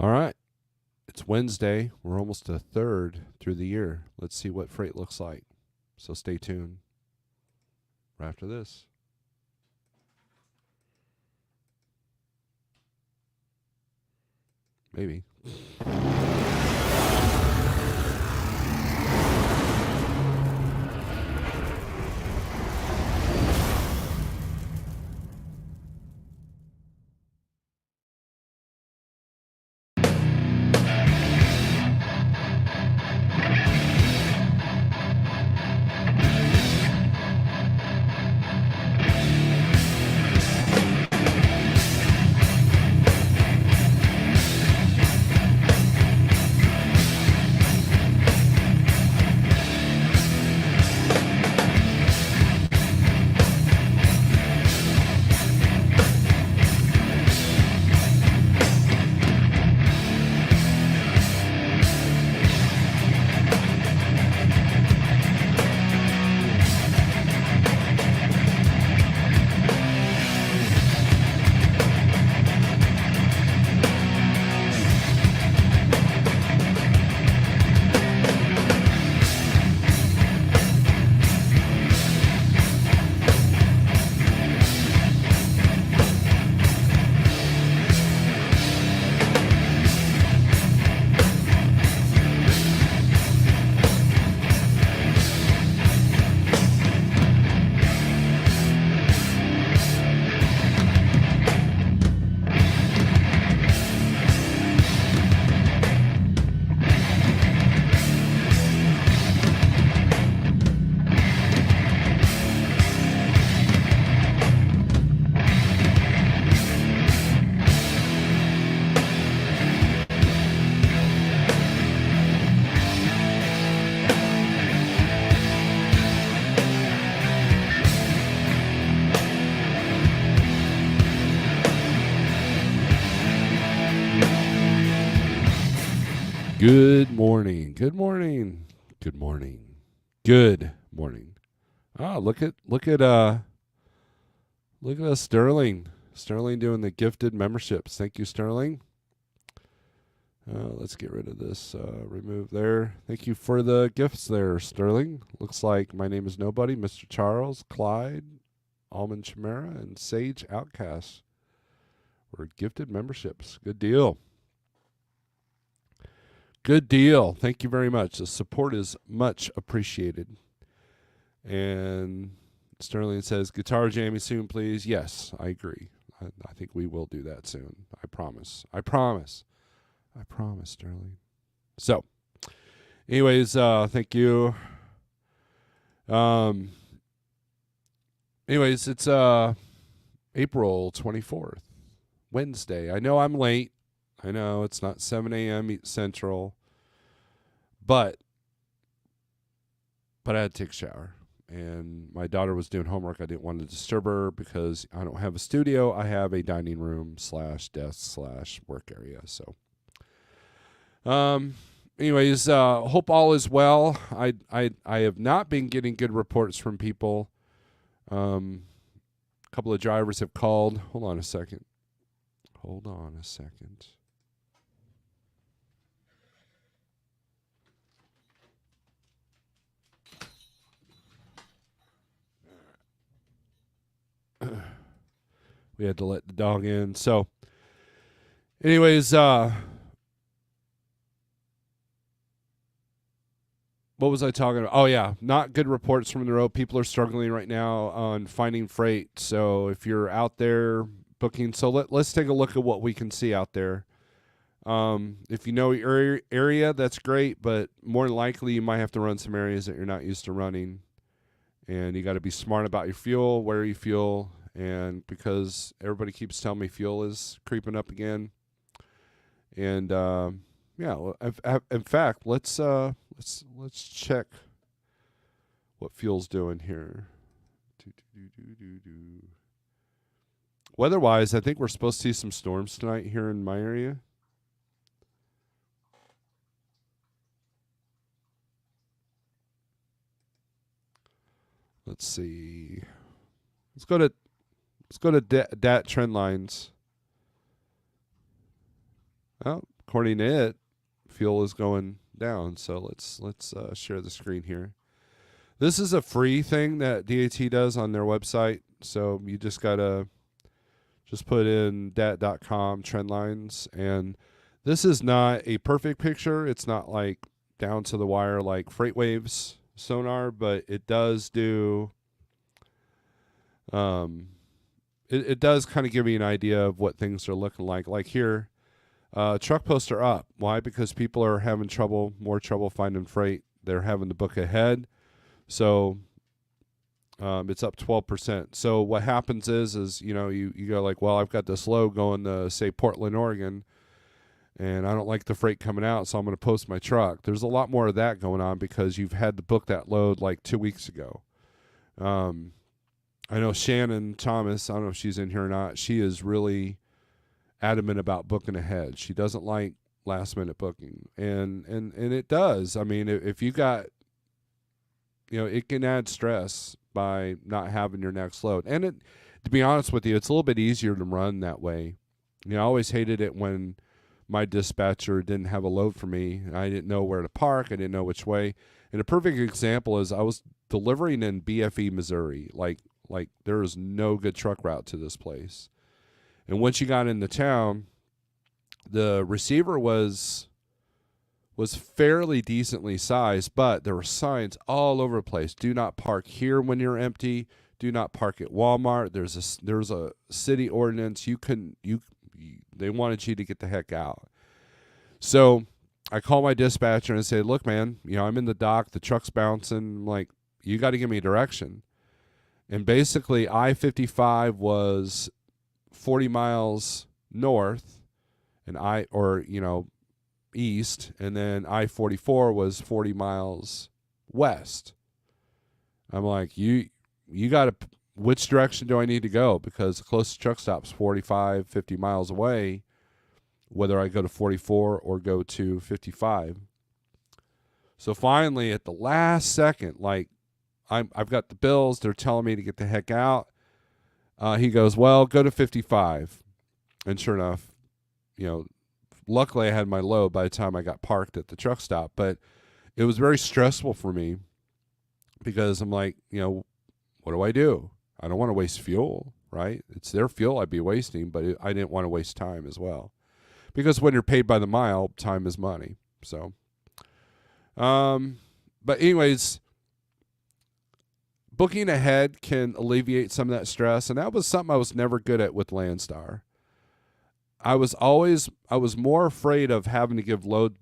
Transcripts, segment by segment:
All right. It's Wednesday. We're almost a third through the year. Let's see what freight looks like. So stay tuned right after this. Maybe. Good morning. Good morning. Good morning. Good morning. Look at us, Sterling. Sterling doing the gifted memberships. Thank you, Sterling. Let's get rid of this. Remove there. Thank you for the gifts there, Sterling. Looks like my name is nobody. Mr. Charles, Clyde, Almond Chimera, and Sage Outcast. We're gifted memberships. Good deal. Good deal. Thank you very much. The support is much appreciated. And Sterling says, guitar jamming soon, please. Yes, I agree. I think we will do that soon. I promise. I promise. I promise, Sterling. So, anyways, thank you. Anyways, it's April 24th, Wednesday. I know I'm late. I know it's not 7 a.m. Central, but I had to take a shower. And my daughter was doing homework. I didn't want to disturb her because I don't have a studio. I have a dining room / desk / work area. So, anyways, hope all is well. I have not been getting good reports from people. A couple of drivers have called. Hold on a second. We had to let the dog in. So, anyways, what was I talking about? Oh, yeah, not good reports from the road. People are struggling right now on finding freight. So if you're out there booking, so let's take a look at what we can see out there. If you know your area, that's great, but more than likely you might have to run some areas that you're not used to running. And you got to be smart about your fuel, where you fuel, and because everybody keeps telling me fuel is creeping up again. And yeah, in fact, let's check what fuel's doing here. Weather-wise, I think we're supposed to see some storms tonight here in my area. Let's see. Let's go to DAT trend lines. Oh, according to it, fuel is going down. So let's share the screen here. This is a free thing that DAT does on their website. So you just gotta just put in dat.com trend lines, and this is not a perfect picture. It's not like down to the wire like FreightWaves sonar, but it does do. It does kind of give you an idea of what things are looking like. Like here, truck posts are up. Why? Because people are having more trouble finding freight. They're having to book ahead. So it's up 12%. So what happens is you go like, well, I've got this load going to, say, Portland, Oregon, and I don't like the freight coming out, so I'm going to post my truck. There's a lot more of that going on because you've had to book that load like 2 weeks ago. I know Shannon Thomas, I don't know if she's in here or not, she is really adamant about booking ahead. She doesn't like last minute booking. And it does. I mean, if you got, it can add stress by not having your next load. And to be honest with you, it's a little bit easier to run that way. I always hated it when my dispatcher didn't have a load for me. I didn't know where to park. I didn't know which way. And a perfect example is I was delivering in BFE, Missouri. Like there was no good truck route to this place. And once you got into town, the receiver was fairly decently sized, but there were signs all over the place. Do not park here when you're empty. Do not park at Walmart. There's a city ordinance. They wanted you to get the heck out. So I call my dispatcher and say, look, man, I'm in the dock. The truck's bouncing. I'm like, you got to give me direction. And basically I-55 was 40 miles north and east, and then I-44 was 40 miles west. I'm like, you got to, which direction do I need to go? Because the closest truck stop's 45, 50 miles away, whether I go to 44 or go to 55. So finally, at the last second, like, I've got the bills, they're telling me to get the heck out. He goes, well, go to 55. And sure enough, luckily I had my load by the time I got parked at the truck stop. But it was very stressful for me because I'm like, what do I do? I don't want to waste fuel, right? It's their fuel I'd be wasting, but I didn't want to waste time as well. Because when you're paid by the mile, time is money. So, but anyways, booking ahead can alleviate some of that stress, and that was something I was never good at with Landstar. I was more afraid of having to give loads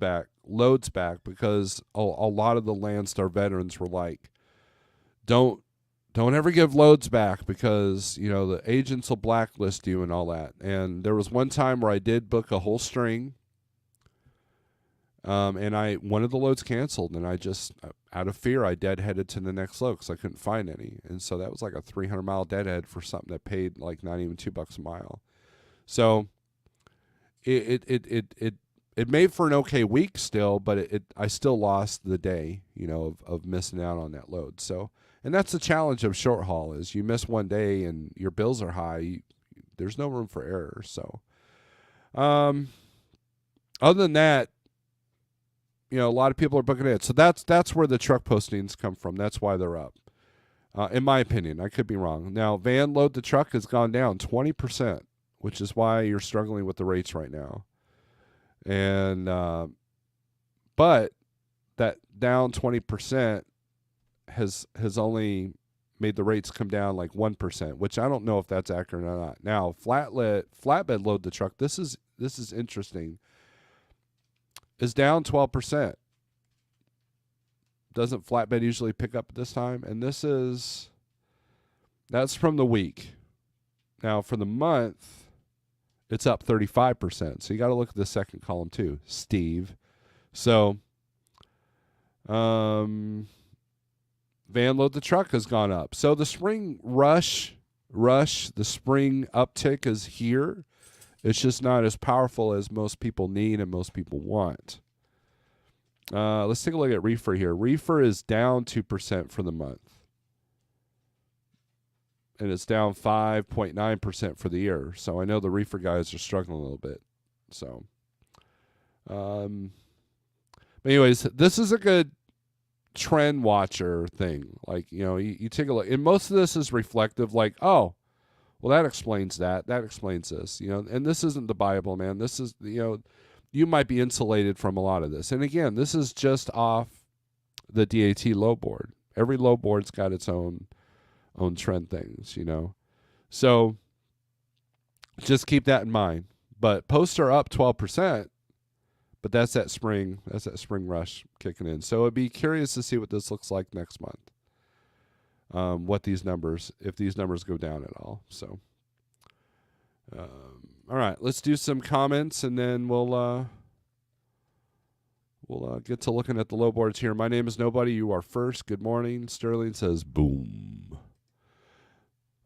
back because a lot of the Landstar veterans were like, don't ever give loads back because the agents will blacklist you and all that. And there was one time where I did book a whole string, and one of the loads canceled, and I just, out of fear, I deadheaded to the next load because I couldn't find any. And so that was like a 300-mile deadhead for something that paid like not even $2 a mile. So it made for an okay week still, but I still lost the day, of missing out on that load. So, and that's the challenge of short haul is you miss one day and your bills are high. There's no room for error. So, other than that, a lot of people are booking it. So that's where the truck postings come from. That's why they're up. In my opinion, I could be wrong. Now, van load to truck has gone down 20%, which is why you're struggling with the rates right now. And but that down 20% has only made the rates come down like 1%, which I don't know if that's accurate or not. Now, flatbed load to truck. This is interesting. Is down 12%. Doesn't flatbed usually pick up at this time? And that's from the week. Now, for the month, it's up 35%. So you got to look at the second column too, Steve. So, van load the truck has gone up. So the spring rush, the spring uptick is here. It's just not as powerful as most people need and most people want. Let's take a look at reefer here. Reefer is down 2% for the month. And it's down 5.9% for the year. So I know the reefer guys are struggling a little bit. So But anyways, this is a good trend watcher thing. Like, you take a look, and most of this is reflective, like, oh, well, that explains that. That explains this, and this isn't the Bible, man. This is, you might be insulated from a lot of this. And again, this is just off the DAT low board. Every low board's got its own trend things, So just keep that in mind. But posts are up 12%, but that's that spring rush kicking in. So I'd be curious to see what this looks like next month. If these numbers go down at all. So, all right, let's do some comments, and then we'll get to looking at the low boards here. My name is Nobody. You are first. Good morning. Sterling says, boom.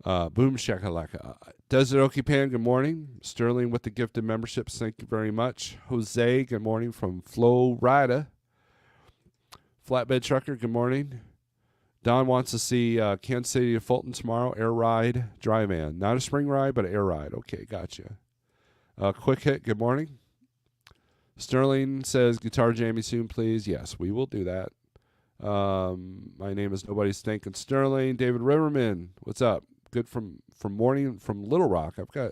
Boom shakalaka. Desert Okie Pan, good morning. Sterling with the gifted memberships, thank you very much. Jose, good morning from Florida. Flatbed Trucker, good morning. Don wants to see Kansas City to Fulton tomorrow. Air ride, dry van. Not a spring ride, but an air ride. Okay, gotcha. Quick hit, good morning. Sterling says, guitar jammy soon, please. Yes, we will do that. My name is Nobody's Thanking Sterling. David Riverman, what's up? Good from morning from Little Rock. I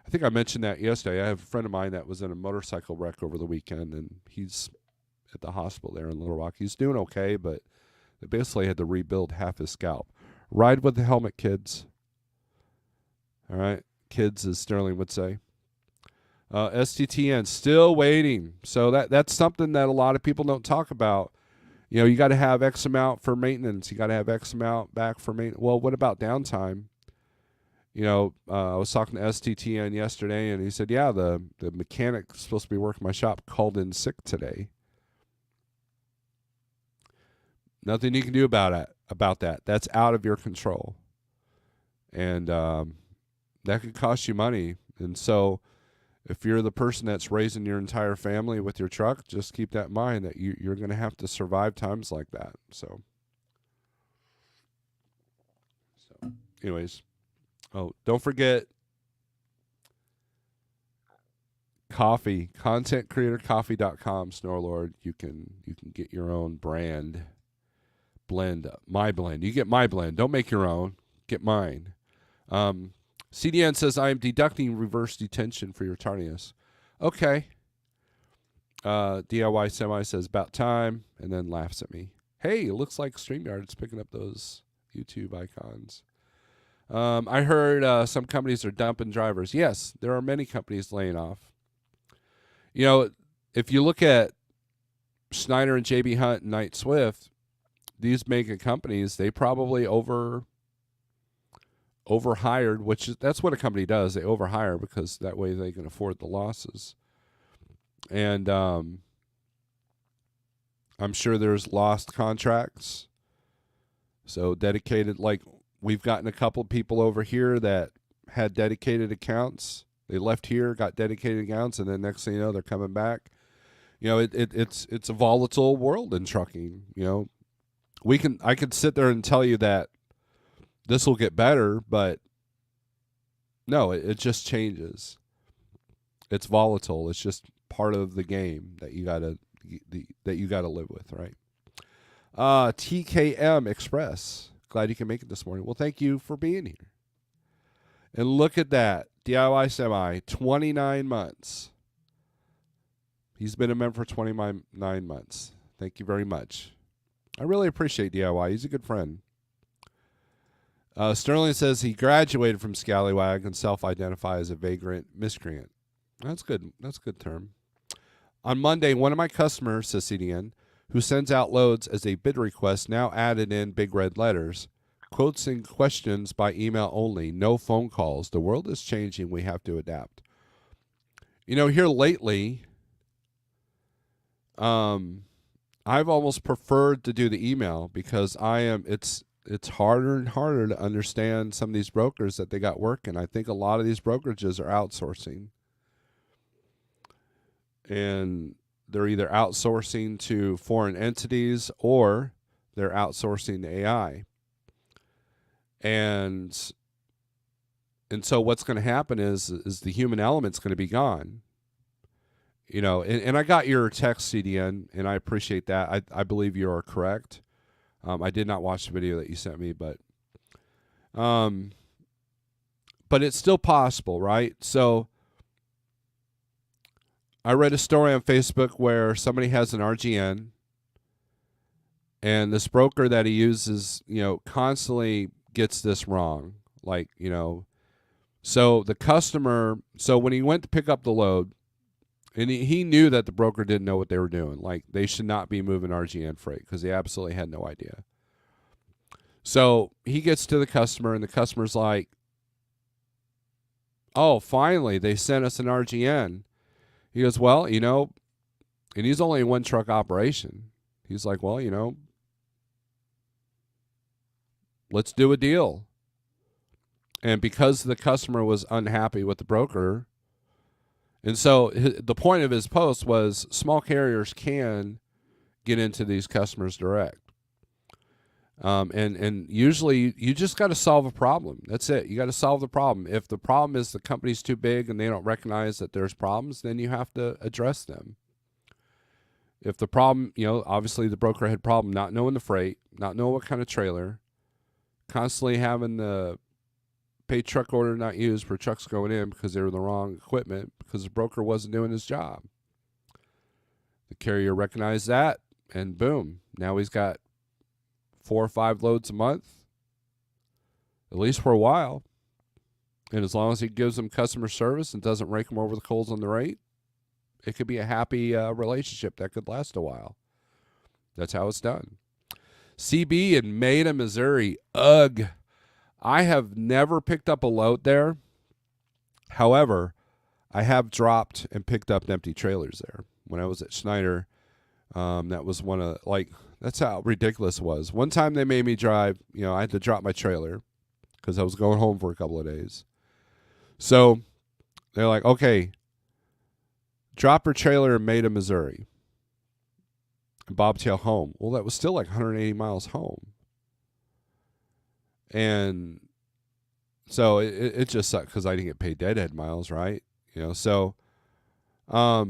think I mentioned that yesterday. I have a friend of mine that was in a motorcycle wreck over the weekend, and he's at the hospital there in Little Rock. He's doing okay, but they basically had to rebuild half his scalp. Ride with the helmet, kids. All right, kids, as Sterling would say. STTN, still waiting. So that's something that a lot of people don't talk about. You got to have X amount for maintenance. You got to have X amount back for maintenance. Well, what about downtime? I was talking to STTN yesterday, and he said, yeah, the mechanic supposed to be working my shop called in sick today. Nothing you can do about that. That's out of your control. And that could cost you money. And so if you're the person that's raising your entire family with your truck, just keep that in mind, that you're going to have to survive times like that. So anyways. Oh, don't forget coffee, contentcreatorcoffee.com, Snorelord. You can get your own blend. My blend. You get my blend. Don't make your own. Get mine. CDN says, I am deducting reverse detention for your tardiness. Okay. DIY Semi says, about time, and then laughs at me. Hey, it looks like StreamYard's picking up those YouTube icons. I heard some companies are dumping drivers. Yes, there are many companies laying off. If you look at Schneider and JB Hunt and Knight Swift, these mega companies, they probably overhired, that's what a company does. They overhire because that way they can afford the losses. And I'm sure there's lost contracts. So dedicated, like we've gotten a couple of people over here that had dedicated accounts. They left here, got dedicated accounts, and then next thing you know, they're coming back. It's a volatile world in trucking. I could sit there and tell you that this will get better, but no, it just changes. It's volatile. It's just part of the game that you gotta live with, right? TKM Express. Glad you can make it this morning. Well, thank you for being here. And look at that. DIY Semi, 29 months. He's been a member for 29 months. Thank you very much. I really appreciate DIY. He's a good friend. Sterling says he graduated from Scallywag and self-identifies as a vagrant miscreant. That's good. That's a good term. On Monday, one of my customers, says CDN, who sends out loads as a bid request, now added in big red letters. Quotes and questions by email only. No phone calls. The world is changing. We have to adapt. Here lately, I've almost preferred to do the email because it's harder and harder to understand some of these brokers that they got working. I think a lot of these brokerages are outsourcing. And they're either outsourcing to foreign entities or they're outsourcing to AI. And so what's going to happen is the human element's going to be gone. And I got your text, CDN, and I appreciate that. I believe you are correct. I did not watch the video that you sent me, but it's still possible, right? So I read a story on Facebook where somebody has an RGN, and this broker that he uses, constantly gets this wrong. So the customer, when he went to pick up the load, and he knew that the broker didn't know what they were doing. Like, they should not be moving RGN freight because they absolutely had no idea. So he gets to the customer, and the customer's like, oh, finally, they sent us an RGN. He goes, well, and he's only a one-truck operation. He's like, well, let's do a deal. And because the customer was unhappy with the broker, and so the point of his post was small carriers can get into these customers direct. And usually you just got to solve a problem. That's it. You got to solve the problem. If the problem is the company's too big and they don't recognize that there's problems, then you have to address them. If the problem, obviously the broker had a problem not knowing the freight, not knowing what kind of trailer, constantly having the paid truck order not used for trucks going in because they were the wrong equipment because the broker wasn't doing his job. The carrier recognized that, and boom, now he's got 4 or 5 loads a month, at least for a while. And as long as he gives them customer service and doesn't rake them over the coals on the rate, it could be a happy relationship that could last a while. That's how it's done. CB in Maida, Missouri. Ugh. I have never picked up a load there. However, I have dropped and picked up empty trailers there. When I was at Schneider, that was that's how ridiculous it was. One time they made me drive, I had to drop my trailer because I was going home for a couple of days. So they're like, okay, drop your trailer in Maida, Missouri, and bobtail home. Well, that was still like 180 miles home. And so it just sucked because I didn't get paid deadhead miles, right? So I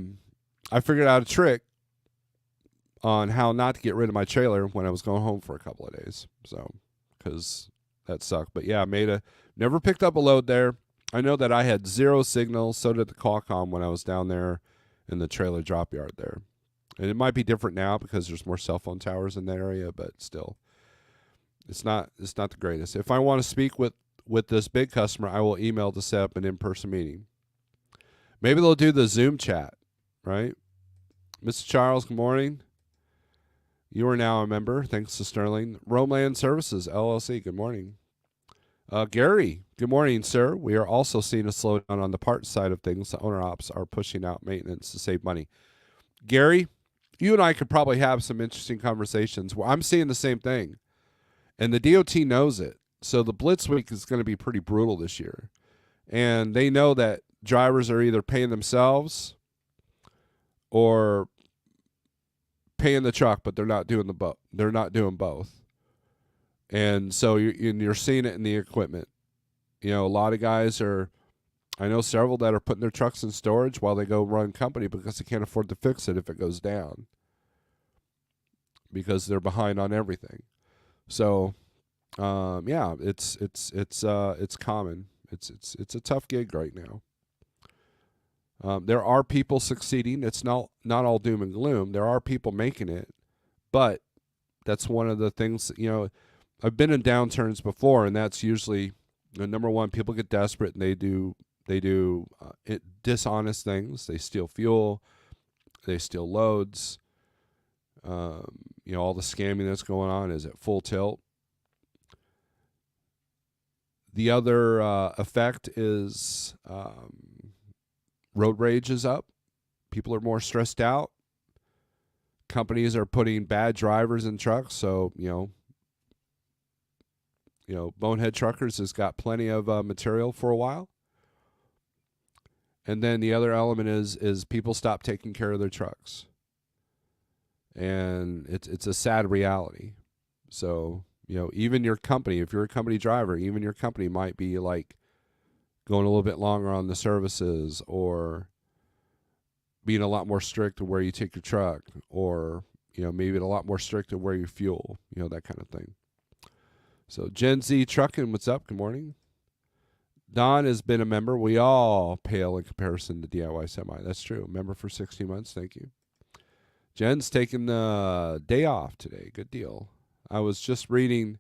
figured out a trick on how not to get rid of my trailer when I was going home for a couple of days. So, because that sucked. But yeah, never picked up a load there. I know that I had 0 signal. So did the Qualcomm when I was down there in the trailer drop yard there. And it might be different now because there's more cell phone towers in that area, but still, it's not the greatest. If I want to speak with this big customer, I will email to set up an in-person meeting. Maybe they'll do the Zoom chat, right? Mr. Charles, good morning. You are now a member, thanks to Sterling. Romeland Services, LLC, good morning. Gary, good morning, sir. We are also seeing a slowdown on the parts side of things. The owner ops are pushing out maintenance to save money. Gary, you and I could probably have some interesting conversations. Well, I'm seeing the same thing, and the DOT knows it. So the Blitz Week is going to be pretty brutal this year. And they know that drivers are either paying themselves or paying the truck, but they're not doing they're not doing both. And so you're seeing it in the equipment. A lot of guys I know several that are putting their trucks in storage while they go run company because they can't afford to fix it if it goes down because they're behind on everything. So, yeah, it's common. It's a tough gig right now. There are people succeeding. It's not all doom and gloom. There are people making it, but that's one of the things, I've been in downturns before, and that's usually, number one, people get desperate and they do dishonest things. They steal fuel, they steal loads. All the scamming that's going on is at full tilt. The other effect is road rage is up. People are more stressed out. Companies are putting bad drivers in trucks. So, Bonehead Truckers has got plenty of material for a while. And then the other element is people stop taking care of their trucks. And it's a sad reality. So, even your company, if you're a company driver, even your company might be like going a little bit longer on the services or being a lot more strict to where you take your truck, or maybe a lot more strict to where you fuel, that kind of thing. So Gen Z Trucking, what's up? Good morning. Don has been a member. We all pale in comparison to DIY Semi. That's true. Member for 16 months. Thank you. Jen's taking the day off today. Good deal. I was just reading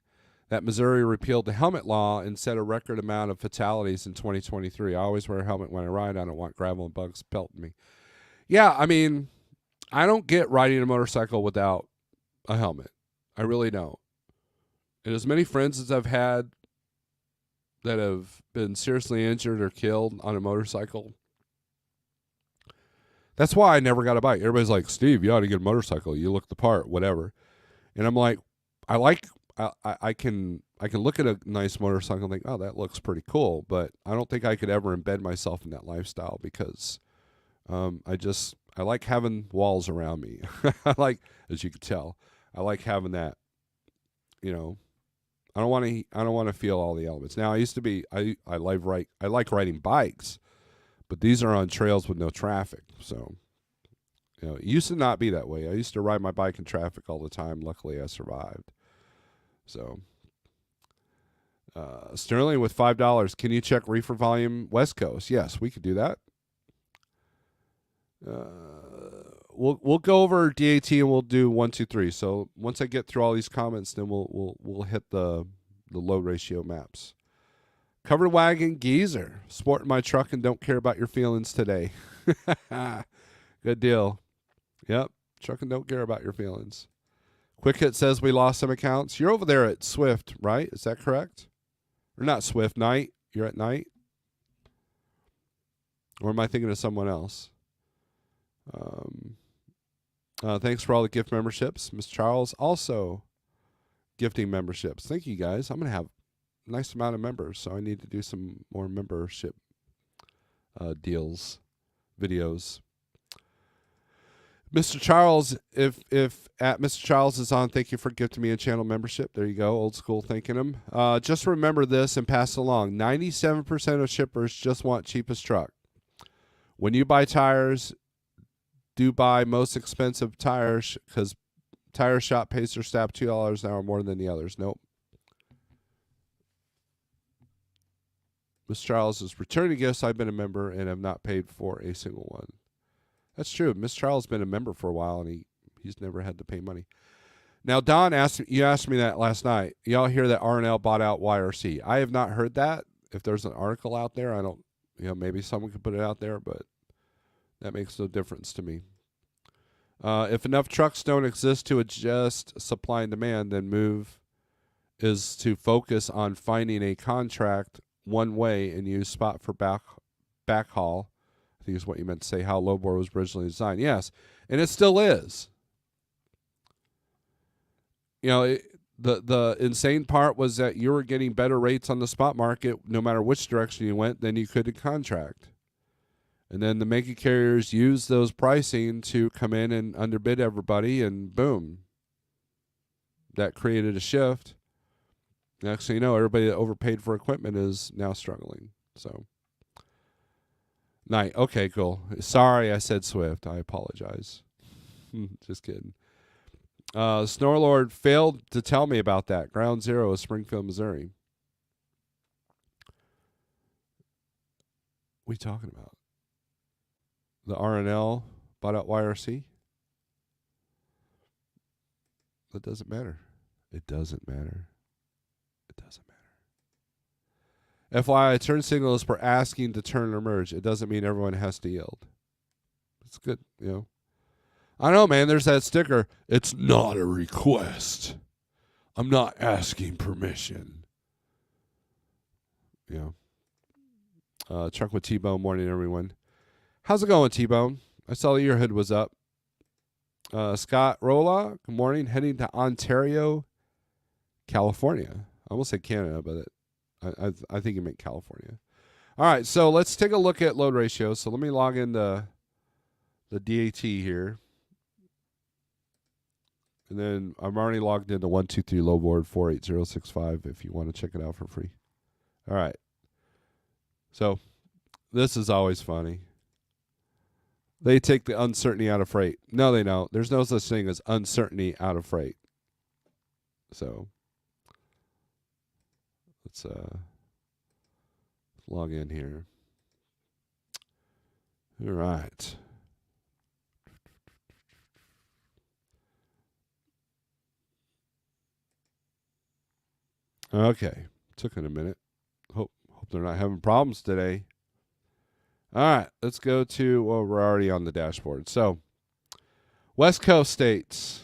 that Missouri repealed the helmet law and set a record amount of fatalities in 2023. I always wear a helmet when I ride. I don't want gravel and bugs pelting me. Yeah, I mean, I don't get riding a motorcycle without a helmet. I really don't. And as many friends as I've had that have been seriously injured or killed on a motorcycle, that's why I never got a bike. Everybody's like, Steve, you ought to get a motorcycle. You look the part, whatever. And I'm like, I can look at a nice motorcycle and think, oh, that looks pretty cool. But I don't think I could ever embed myself in that lifestyle because I like having walls around me. I like, as you can tell, I like having that, I don't want to feel all the elements. Now, I like riding bikes, but these are on trails with no traffic. So, it used to not be that way. I used to ride my bike in traffic all the time. Luckily, I survived. So, Sterling with $5. Can you check reefer volume West Coast? Yes, we could do that. We'll go over DAT and we'll do 1, 2, 3. So once I get through all these comments, then we'll hit the load ratio maps. Covered wagon geezer, sporting my truck and don't care about your feelings today. Good deal. Yep, truck and don't care about your feelings. Quick Hit says we lost some accounts. You're over there at Swift, right? Is that correct? Or not Swift, Night? You're at Night? Or am I thinking of someone else? Thanks for all the gift memberships. Miss Charles also gifting memberships. Thank you, guys. I'm going to have a nice amount of members, so I need to do some more membership deals, videos. Mr. Charles, if at Mr. Charles is on, thank you for gifting me a channel membership. There you go, old school thanking him. Just remember this and pass it along. 97% of shippers just want cheapest truck. When you buy tires, do buy most expensive tires because tire shop pays their staff $2 an hour more than the others. Nope. Mr. Charles is returning gifts. I've been a member and have not paid for a single one. That's true. Mr. Charles has been a member for a while and he's never had to pay money. Now, Don asked me that last night. Y'all hear that R&L bought out YRC? I have not heard that. If there's an article out there, I don't. Maybe someone could put it out there, but that makes no difference to me. If enough trucks don't exist to adjust supply and demand, then move is to focus on finding a contract one way and use spot for backhaul. I think is what you meant to say, how lowboard was originally designed. Yes, and it still is. The insane part was that you were getting better rates on the spot market no matter which direction you went than you could in contract. And then the mega carriers used those pricing to come in and underbid everybody, and boom. That created a shift. Next thing you know, everybody that overpaid for equipment is now struggling. So, Night. Okay, cool. Sorry I said Swift. I apologize. Just kidding. Snorelord failed to tell me about that. Ground Zero is Springfield, Missouri. What are you talking about? The R&L bought out YRC? That doesn't matter. It doesn't matter. It doesn't matter. FYI, turn signal is for asking to turn or merge. It doesn't mean everyone has to yield. It's good, I don't know, man. There's that sticker. It's not a request. I'm not asking permission. Truck with T-Bone. Morning, everyone. How's it going, T-Bone? I saw that your hood was up. Scott Rolla, good morning. Heading to Ontario, California. I almost said Canada, but I think you meant California. All right, so let's take a look at load ratio. So let me log into the DAT here. And then I'm already logged into 123 Lowboard 48065 if you want to check it out for free. All right. So this is always funny. They take the uncertainty out of freight. No, they don't. There's no such thing as uncertainty out of freight. So let's log in here. All right. Okay. Took it a minute. Hope they're not having problems today. All right. Let's go to, well, we're already on the dashboard. So West Coast states.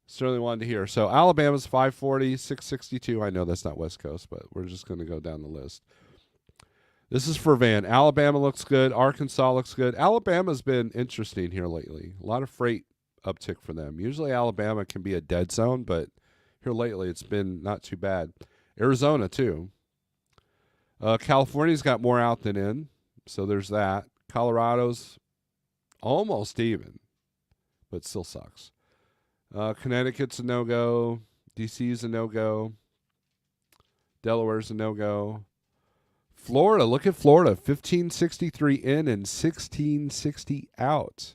Certainly wanted to hear. So Alabama's 540, 662. I know that's not West Coast, but we're just going to go down the list. This is for van. Alabama looks good. Arkansas looks good. Alabama's been interesting here lately. A lot of freight uptick for them. Usually Alabama can be a dead zone, but here lately it's been not too bad. Arizona too. California's got more out than in, so there's that. Colorado's almost even, but still sucks. Connecticut's a no-go. DC's a no-go. Delaware's a no-go. Florida, look at Florida. 1563 in and 1660 out.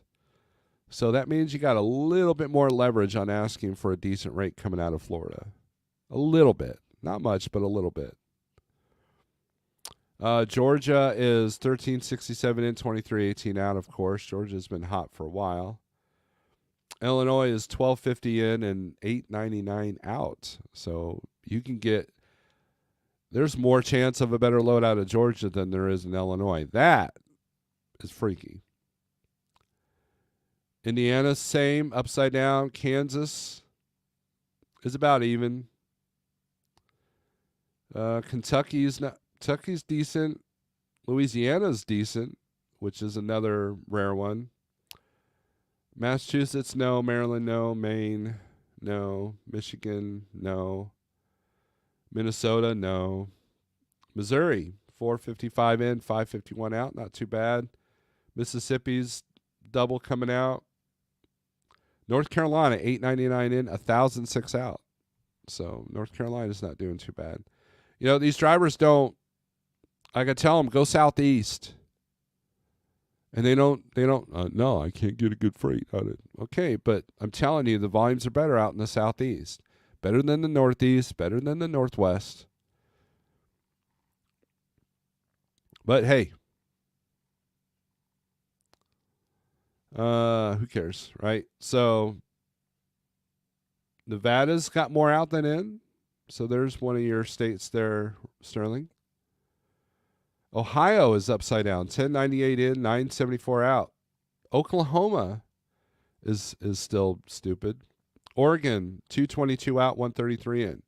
So that means you got a little bit more leverage on asking for a decent rate coming out of Florida. A little bit. Not much, but a little bit. Georgia is 1367 in, 2318 out, of course. Georgia's been hot for a while. Illinois is 1250 in and 899 out. So you can get, there's more chance of a better load out of Georgia than there is in Illinois. That is freaky. Indiana, same, upside down. Kansas is about even. Kentucky's decent. Louisiana's decent, which is another rare one. Massachusetts, no. Maryland, no. Maine, no. Michigan, no. Minnesota, no. Missouri, 455 in, 551 out. Not too bad. Mississippi's double coming out. North Carolina, 899 in, 1,006 out. So North Carolina's not doing too bad. You know, these drivers don't, I can tell them, go southeast. And they don't, no, I can't get a good freight on it. Okay, but I'm telling you, the volumes are better out in the southeast. Better than the northeast, better than the northwest. But hey, who cares, right? So Nevada's got more out than in. So there's one of your states there, Sterling. Ohio is upside down, 1098 in, 974 out. Oklahoma is still stupid. Oregon, 222 out, 133 in.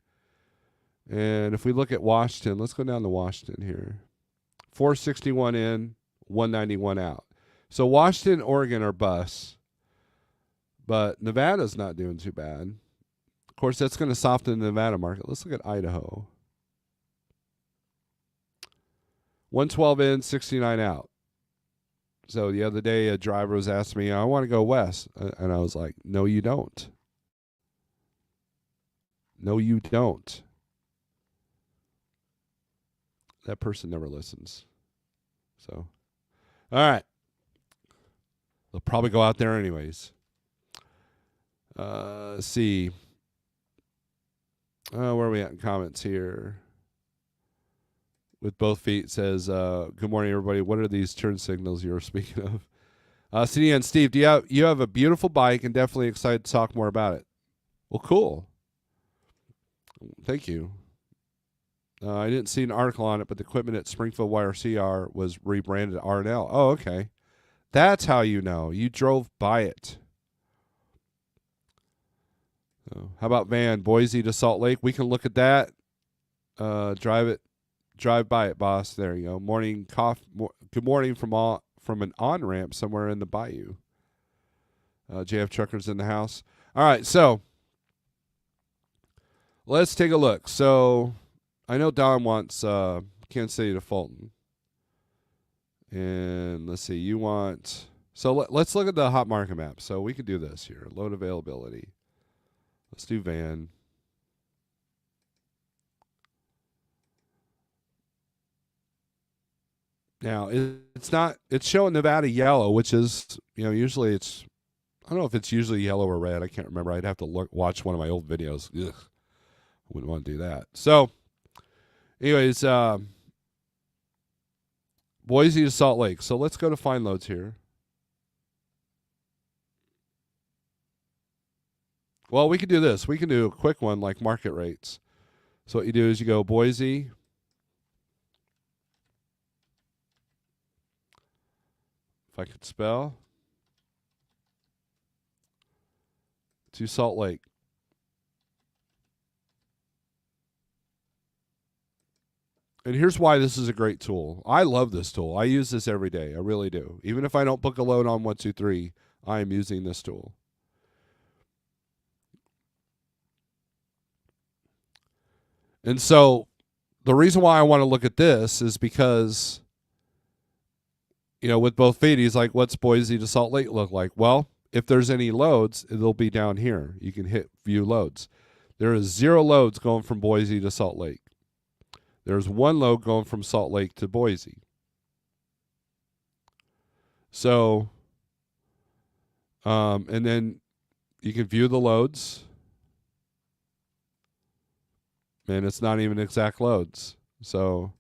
And if we look at Washington, let's go down to Washington here. 461 in, 191 out. So Washington and Oregon are busts, but Nevada's not doing too bad. Of course, that's going to soften the Nevada market. Let's look at Idaho. 112 in, 69 out. So the other day, a driver was asking me, I want to go west. And I was like, no, you don't. No, you don't. That person never listens. So, all right. They'll probably go out there anyways. Let's see. Where are we at in comments here? With both feet says, good morning, everybody. What are these turn signals you were speaking of? CDN Steve, you have a beautiful bike and definitely excited to talk more about it. Well, cool. Thank you. I didn't see an article on it, but the equipment at Springfield YRCR was rebranded R&L. Oh, okay. That's how you know. You drove by it. How about van, Boise to Salt Lake? We can look at that. Drive by it, boss. There you go. Morning good morning from an on-ramp somewhere in the bayou. JF Trucker's in the house. All right, so let's take a look. So I know Don wants Kansas City to Fulton. And let's see, you want... So let's look at the hot market map. So we could do this here. Load availability. Let's do van. Now it's not. It's showing Nevada yellow, which is usually it's. I don't know if it's usually yellow or red. I can't remember. I'd have to watch one of my old videos. Ugh, wouldn't want to do that. So, anyways, Boise to Salt Lake. So let's go to find loads here. Well, we can do this. We can do a quick one like market rates. So what you do is you go Boise. If I could spell. To Salt Lake. And here's why this is a great tool. I love this tool. I use this every day. I really do. Even if I don't book a load on 123, I am using this tool. And so the reason why I want to look at this is because, with both feeds, like what's Boise to Salt Lake look like? Well, if there's any loads, it'll be down here. You can hit view loads. There is 0 loads going from Boise to Salt Lake. There's 1 load going from Salt Lake to Boise. So, and then you can view the loads. And it's not even exact loads. So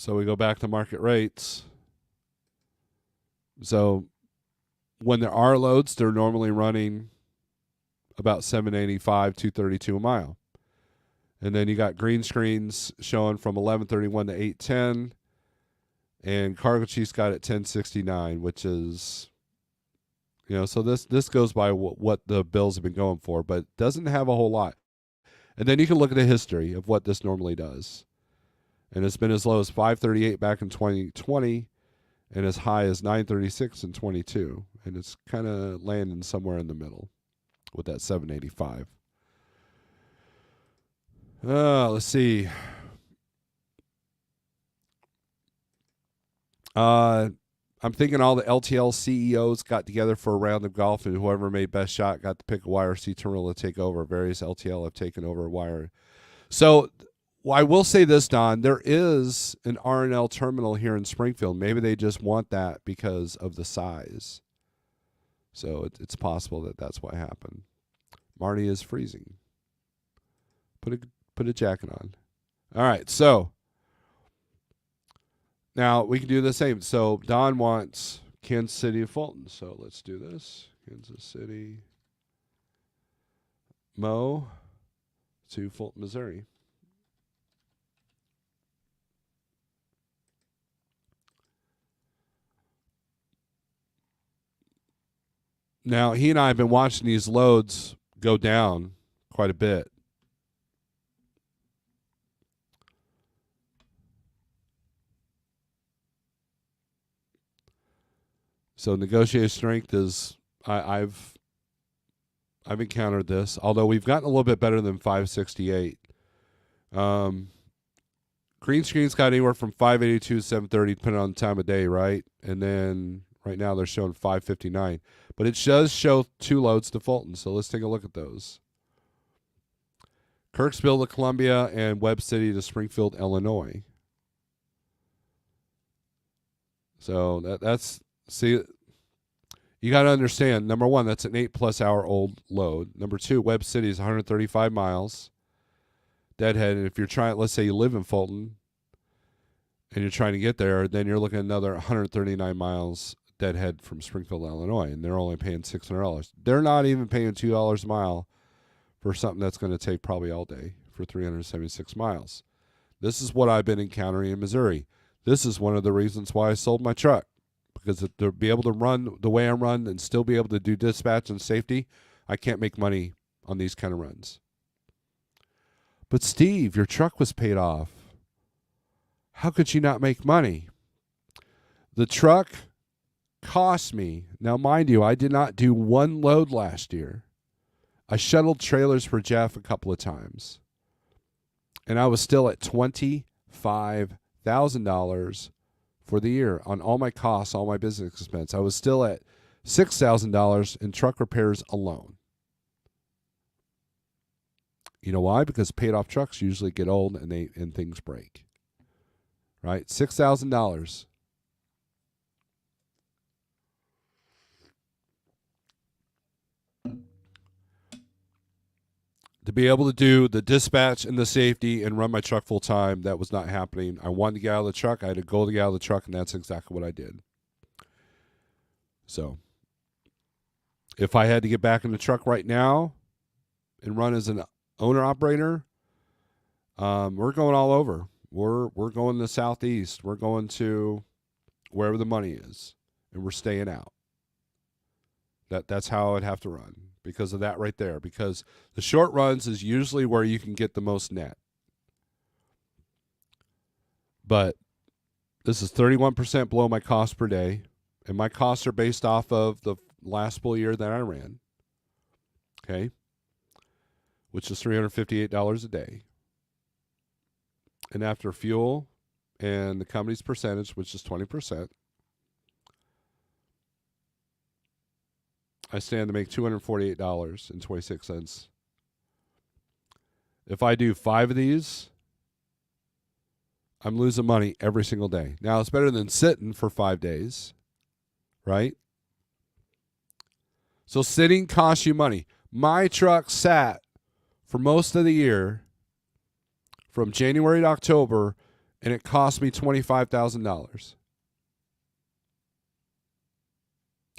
we go back to market rates. So when there are loads, they're normally running about $7.85, $2.32 a mile. And then you got green screens showing from 11:31 to 8:10. And Cargo Chief's got it 10.69, which is, so this goes by what the bills have been going for, but doesn't have a whole lot. And then you can look at the history of what this normally does. And it's been as low as 5.38 back in 2020 and as high as 9.36 in 22. And it's kind of landing somewhere in the middle with that 7.85. Let's see. I'm thinking all the LTL CEOs got together for a round of golf, and whoever made best shot got to pick a YRC terminal to take over. Various LTL have taken over a wire. So I will say this, Don. There is an R&L terminal here in Springfield. Maybe they just want that because of the size. So it's possible that that's what happened. Marty is freezing. Put a jacket on. All right, so now we can do the same. So Don wants Kansas City to Fulton. So let's do this. Kansas City, Mo to Fulton, Missouri. Now, he and I have been watching these loads go down quite a bit. So negotiated strength is I've encountered this, although we've gotten a little bit better than 568. Green screen's got anywhere from 582 to 730, depending on the time of day, right? And then right now they're showing 559. But it does show 2 loads to Fulton, so let's take a look at those. Kirksville to Columbia and Webb City to Springfield, Illinois. So that's, see, you got to understand, number one, that's an 8+ hour old load. Number two, Webb City is 135 miles deadhead. And if you're trying, let's say you live in Fulton and you're trying to get there, then you're looking at another 139 miles deadhead from Springfield, Illinois, and they're only paying $600. They're not even paying $2 a mile for something that's going to take probably all day for 376 miles. This is what I've been encountering in Missouri. This is one of the reasons why I sold my truck, because to be able to run the way I run and still be able to do dispatch and safety, I can't make money on these kind of runs. But Steve, your truck was paid off. How could you not make money? The truck cost me. Now, mind you, I did not do one load last year. I shuttled trailers for Jeff a couple of times. And I was still at $25,000 for the year on all my costs, all my business expense. I was still at $6,000 in truck repairs alone. You know why? Because paid off trucks usually get old and things break. Right? $6,000. To be able to do the dispatch and the safety and run my truck full time, that was not happening. I wanted to get out of the truck. I had to go to get out of the truck, and that's exactly what I did. So, if I had to get back in the truck right now and run as an owner operator, we're going all over. We're going to the southeast. We're going to wherever the money is, and we're staying out. That's how I'd have to run because of that right there. Because the short runs is usually where you can get the most net. But this is 31% below my cost per day, and my costs are based off of the last full year that I ran. Okay, which is $358 a day. And after fuel and the company's percentage, which is 20%, I stand to make $248.26. If I do 5 of these, I'm losing money every single day. Now, it's better than sitting for 5 days, right? So sitting costs you money. My truck sat for most of the year from January to October, and it cost me $25,000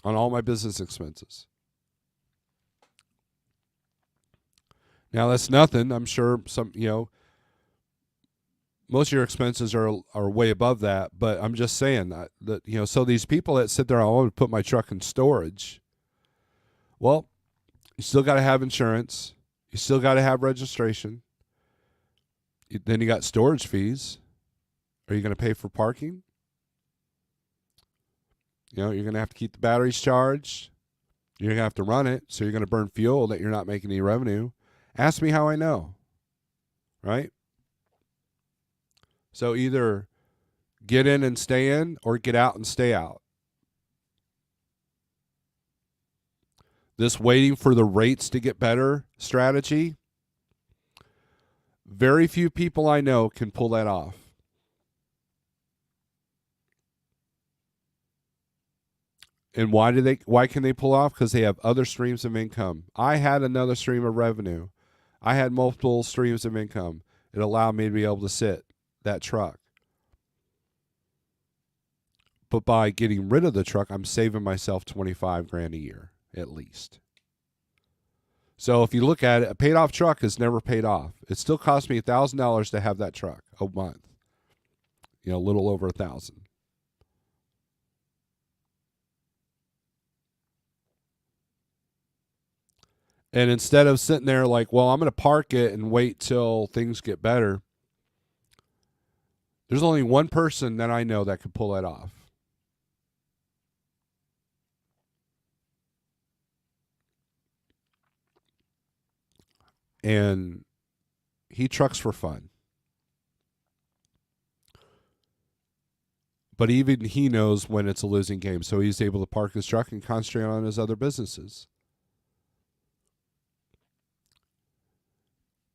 on all my business expenses. Now, that's nothing. I'm sure most of your expenses are way above that, but I'm just saying that so these people that sit there, I want to put my truck in storage. Well, you still got to have insurance. You still got to have registration. Then you got storage fees. Are you going to pay for parking? You're going to have to keep the batteries charged. You're going to have to run it, so you're going to burn fuel that you're not making any revenue. Ask me how I know, right? So either get in and stay in or get out and stay out. This waiting for the rates to get better strategy, very few people I know can pull that off. And why can they pull off? Because they have other streams of income. I had another stream of revenue. I had multiple streams of income. It allowed me to be able to sit that truck. But by getting rid of the truck, I'm saving myself $25,000 a year at least. So if you look at it, a paid off truck is never paid off. It still cost me $1,000 to have that truck a month. A little over $1,000. And instead of sitting there like, well, I'm going to park it and wait till things get better, there's only one person that I know that could pull that off. And he trucks for fun. But even he knows when it's a losing game, so he's able to park his truck and concentrate on his other businesses.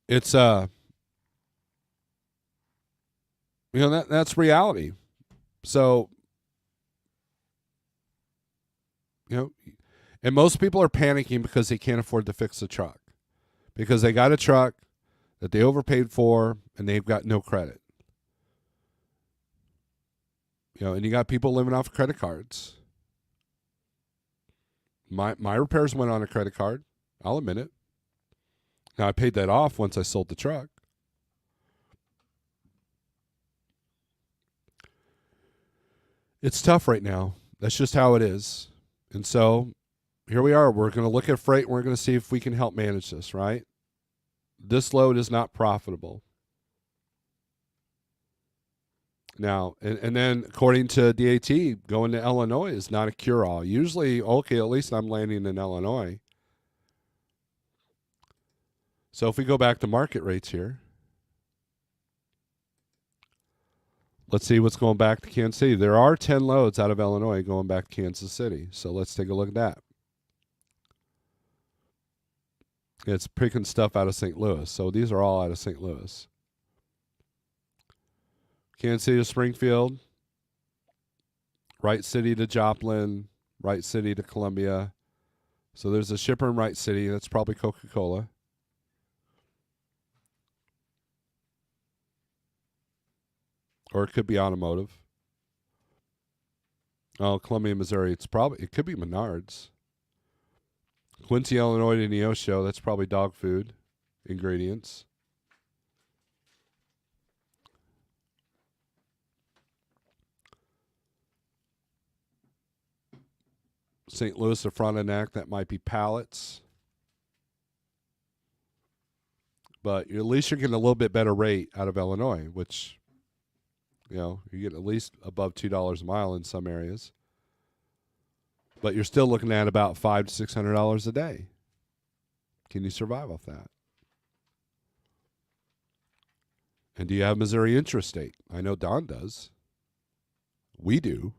It's that's reality. So and most people are panicking because they can't afford to fix the truck, because they got a truck that they overpaid for and they've got no credit. And you got people living off credit cards. My repairs went on a credit card. I'll admit it. Now, I paid that off once I sold the truck. It's tough right now. That's just how it is. And so here we are. We're going to look at freight and we're going to see if we can help manage this, right? This load is not profitable. Now, and then according to DAT, going to Illinois is not a cure-all. Usually, okay, at least I'm landing in Illinois. So if we go back to market rates here, let's see what's going back to Kansas City. There are 10 loads out of Illinois going back to Kansas City. So let's take a look at that. It's picking stuff out of St. Louis. So these are all out of St. Louis. Kansas City to Springfield, Wright City to Joplin, Wright City to Columbia. So there's a shipper in Wright City. That's probably Coca-Cola. Or it could be automotive. Oh, Columbia, Missouri. It could be Menards. Quincy, Illinois to Neosho. That's probably dog food ingredients. St. Louis to Frontenac. That might be pallets. But at least you're getting a little bit better rate out of Illinois, which, you're getting at least above $2 a mile in some areas. But you're still looking at about $500 to $600 a day. Can you survive off that? And do you have Missouri intrastate? I know Don does. We do,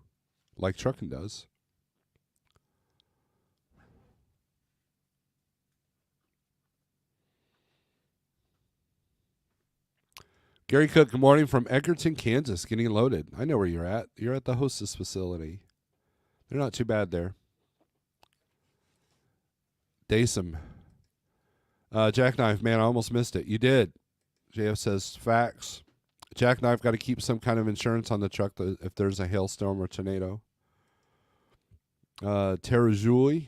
like trucking does. Gary Cook, good morning from Edgerton, Kansas, getting loaded. I know where you're at. You're at the Hostess facility. They're not too bad there. Daysum. Jackknife, man, I almost missed it. You did. JF says, facts. Jackknife got to keep some kind of insurance on the truck if there's a hailstorm or tornado. Terrajoule.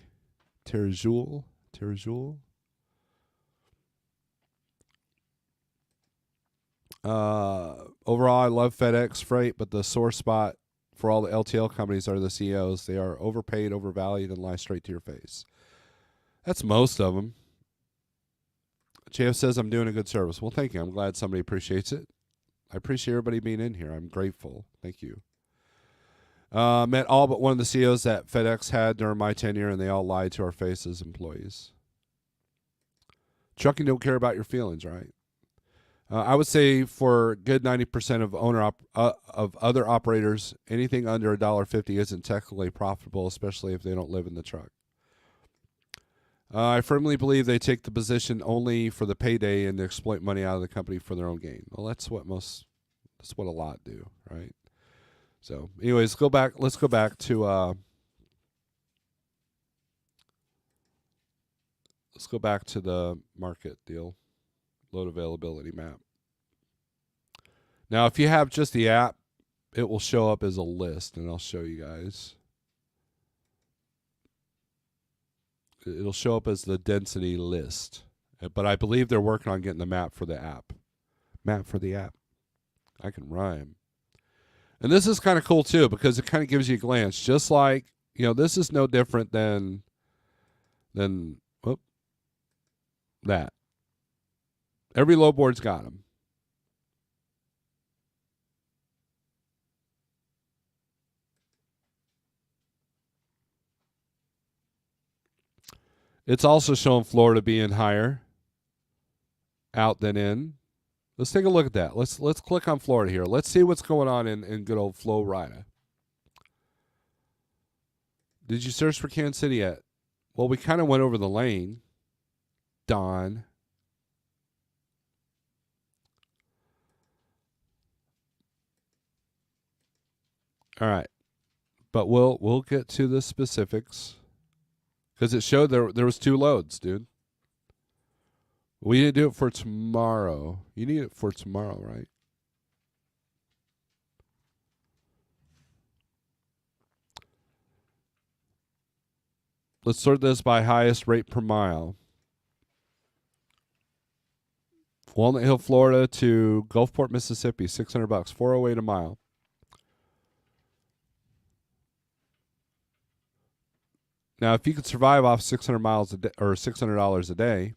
Overall, I love FedEx Freight, but the sore spot for all the LTL companies are the CEOs. They are overpaid, overvalued, and lie straight to your face. That's most of them. JF says I'm doing a good service. Well, thank you. I'm glad somebody appreciates it. I appreciate everybody being in here. I'm grateful. Thank you. Met all but one of the CEOs that FedEx had during my tenure, and they all lied to our faces, employees. Trucking don't care about your feelings, right? I would say for a good 90% of other operators, anything under $1.50 isn't technically profitable, especially if they don't live in the truck. I firmly believe they take the position only for the payday and to exploit money out of the company for their own gain. Well, that's what a lot do, right? So, anyways, let's go back to the market deal, load availability map. Now, if you have just the app, it will show up as a list, and I'll show you guys. It'll show up as the density list. But I believe they're working on getting the map for the app. Map for the app. I can rhyme. And this is kind of cool, too, because it kind of gives you a glance. Just like, this is no different than that. Every load board's got them. It's also showing Florida being higher out than in. Let's take a look at that. Let's click on Florida here. Let's see what's going on in good old Florida. Did you search for Kansas City yet? Well, we kind of went over the lane. Don. All right. But we'll get to the specifics. Because it showed there was 2 loads, dude. We didn't do it for tomorrow. You need it for tomorrow, right? Let's sort this by highest rate per mile. Walnut Hill, Florida to Gulfport, Mississippi, $600, $408 a mile. Now, if you could survive off 600 miles a day or $600 a day,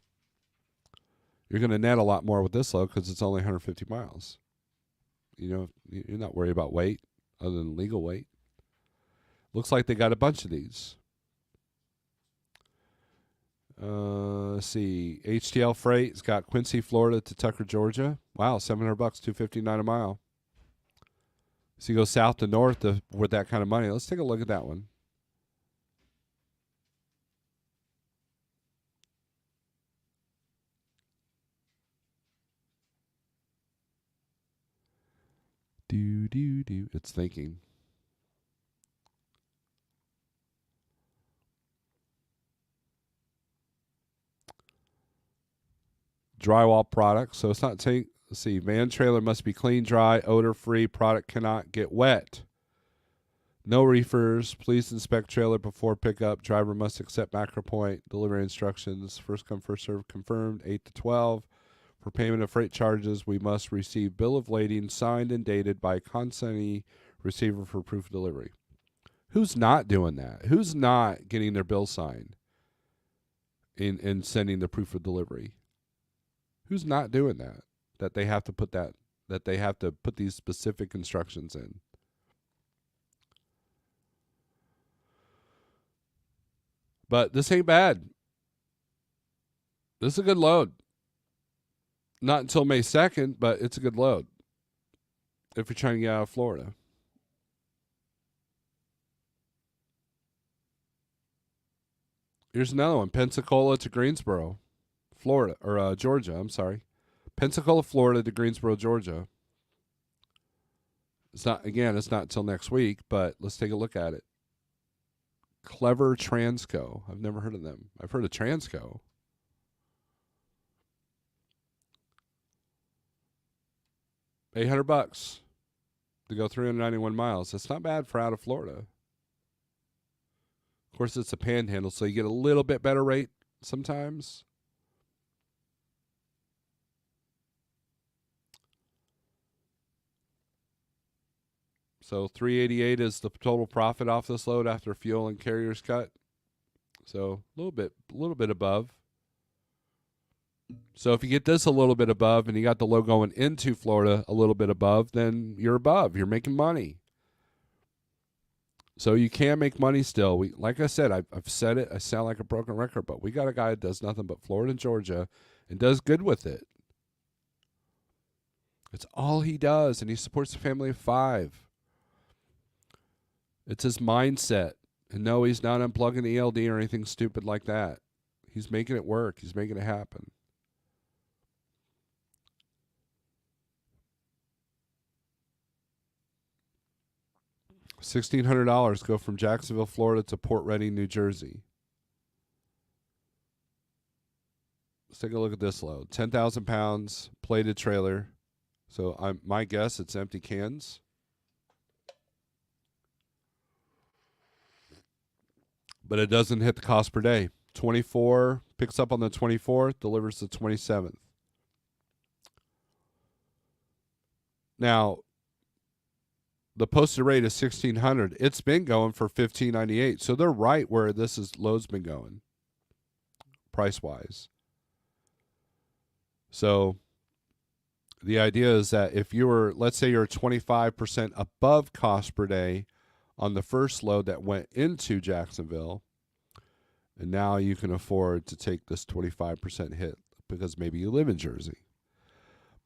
you're going to net a lot more with this load because it's only 150 miles. You're not worried about weight other than legal weight. Looks like they got a bunch of these. Let's see. HTL Freight's got Quincy, Florida to Tucker, Georgia. Wow, $700, $259 a mile. So you go south to north with that kind of money. Let's take a look at that one. It's thinking. Drywall products. So it's not let's see. Van trailer must be clean, dry, odor free. Product cannot get wet. No reefers. Please inspect trailer before pickup. Driver must accept macro point. Delivery instructions. First come, first serve confirmed. 8 to 12. For payment of freight charges, we must receive bill of lading signed and dated by consignee receiver for proof of delivery. Who's not doing that? Who's not getting their bill signed and sending the proof of delivery? Who's not doing that? That they have to put these specific instructions in. But this ain't bad. This is a good load. Not until May 2nd, but it's a good load if you're trying to get out of Florida. Here's another one. Pensacola to Greensboro, Florida, or Georgia, I'm sorry. Pensacola, Florida to Greensboro, Georgia. It's not until next week, but let's take a look at it. Clever Transco. I've never heard of them. I've heard of Transco. $800 to go 391 miles. That's not bad for out of Florida. Of course, it's a panhandle, so you get a little bit better rate sometimes. So $388 is the total profit off this load after fuel and carriers cut. So a little bit above. So if you get this a little bit above and you got the load going into Florida a little bit above, then you're above. You're making money. So you can make money still. Like I said, I've said it. I sound like a broken record, but we got a guy that does nothing but Florida and Georgia and does good with it. It's all he does, and he supports a family of 5. It's his mindset. And no, he's not unplugging the ELD or anything stupid like that. He's making it work. He's making it happen. $1,600 go from Jacksonville, Florida to Port Reading, New Jersey. Let's take a look at this load. 10,000 pounds, plated trailer. So my guess, it's empty cans. But it doesn't hit the cost per day. 24, picks up on the 24th, delivers the 27th. Now, the posted rate is $1,600. It's been going for $1,598. So they're right where load's been going, price-wise. So the idea is that if let's say you're 25% above cost per day on the first load that went into Jacksonville, and now you can afford to take this 25% hit because maybe you live in Jersey.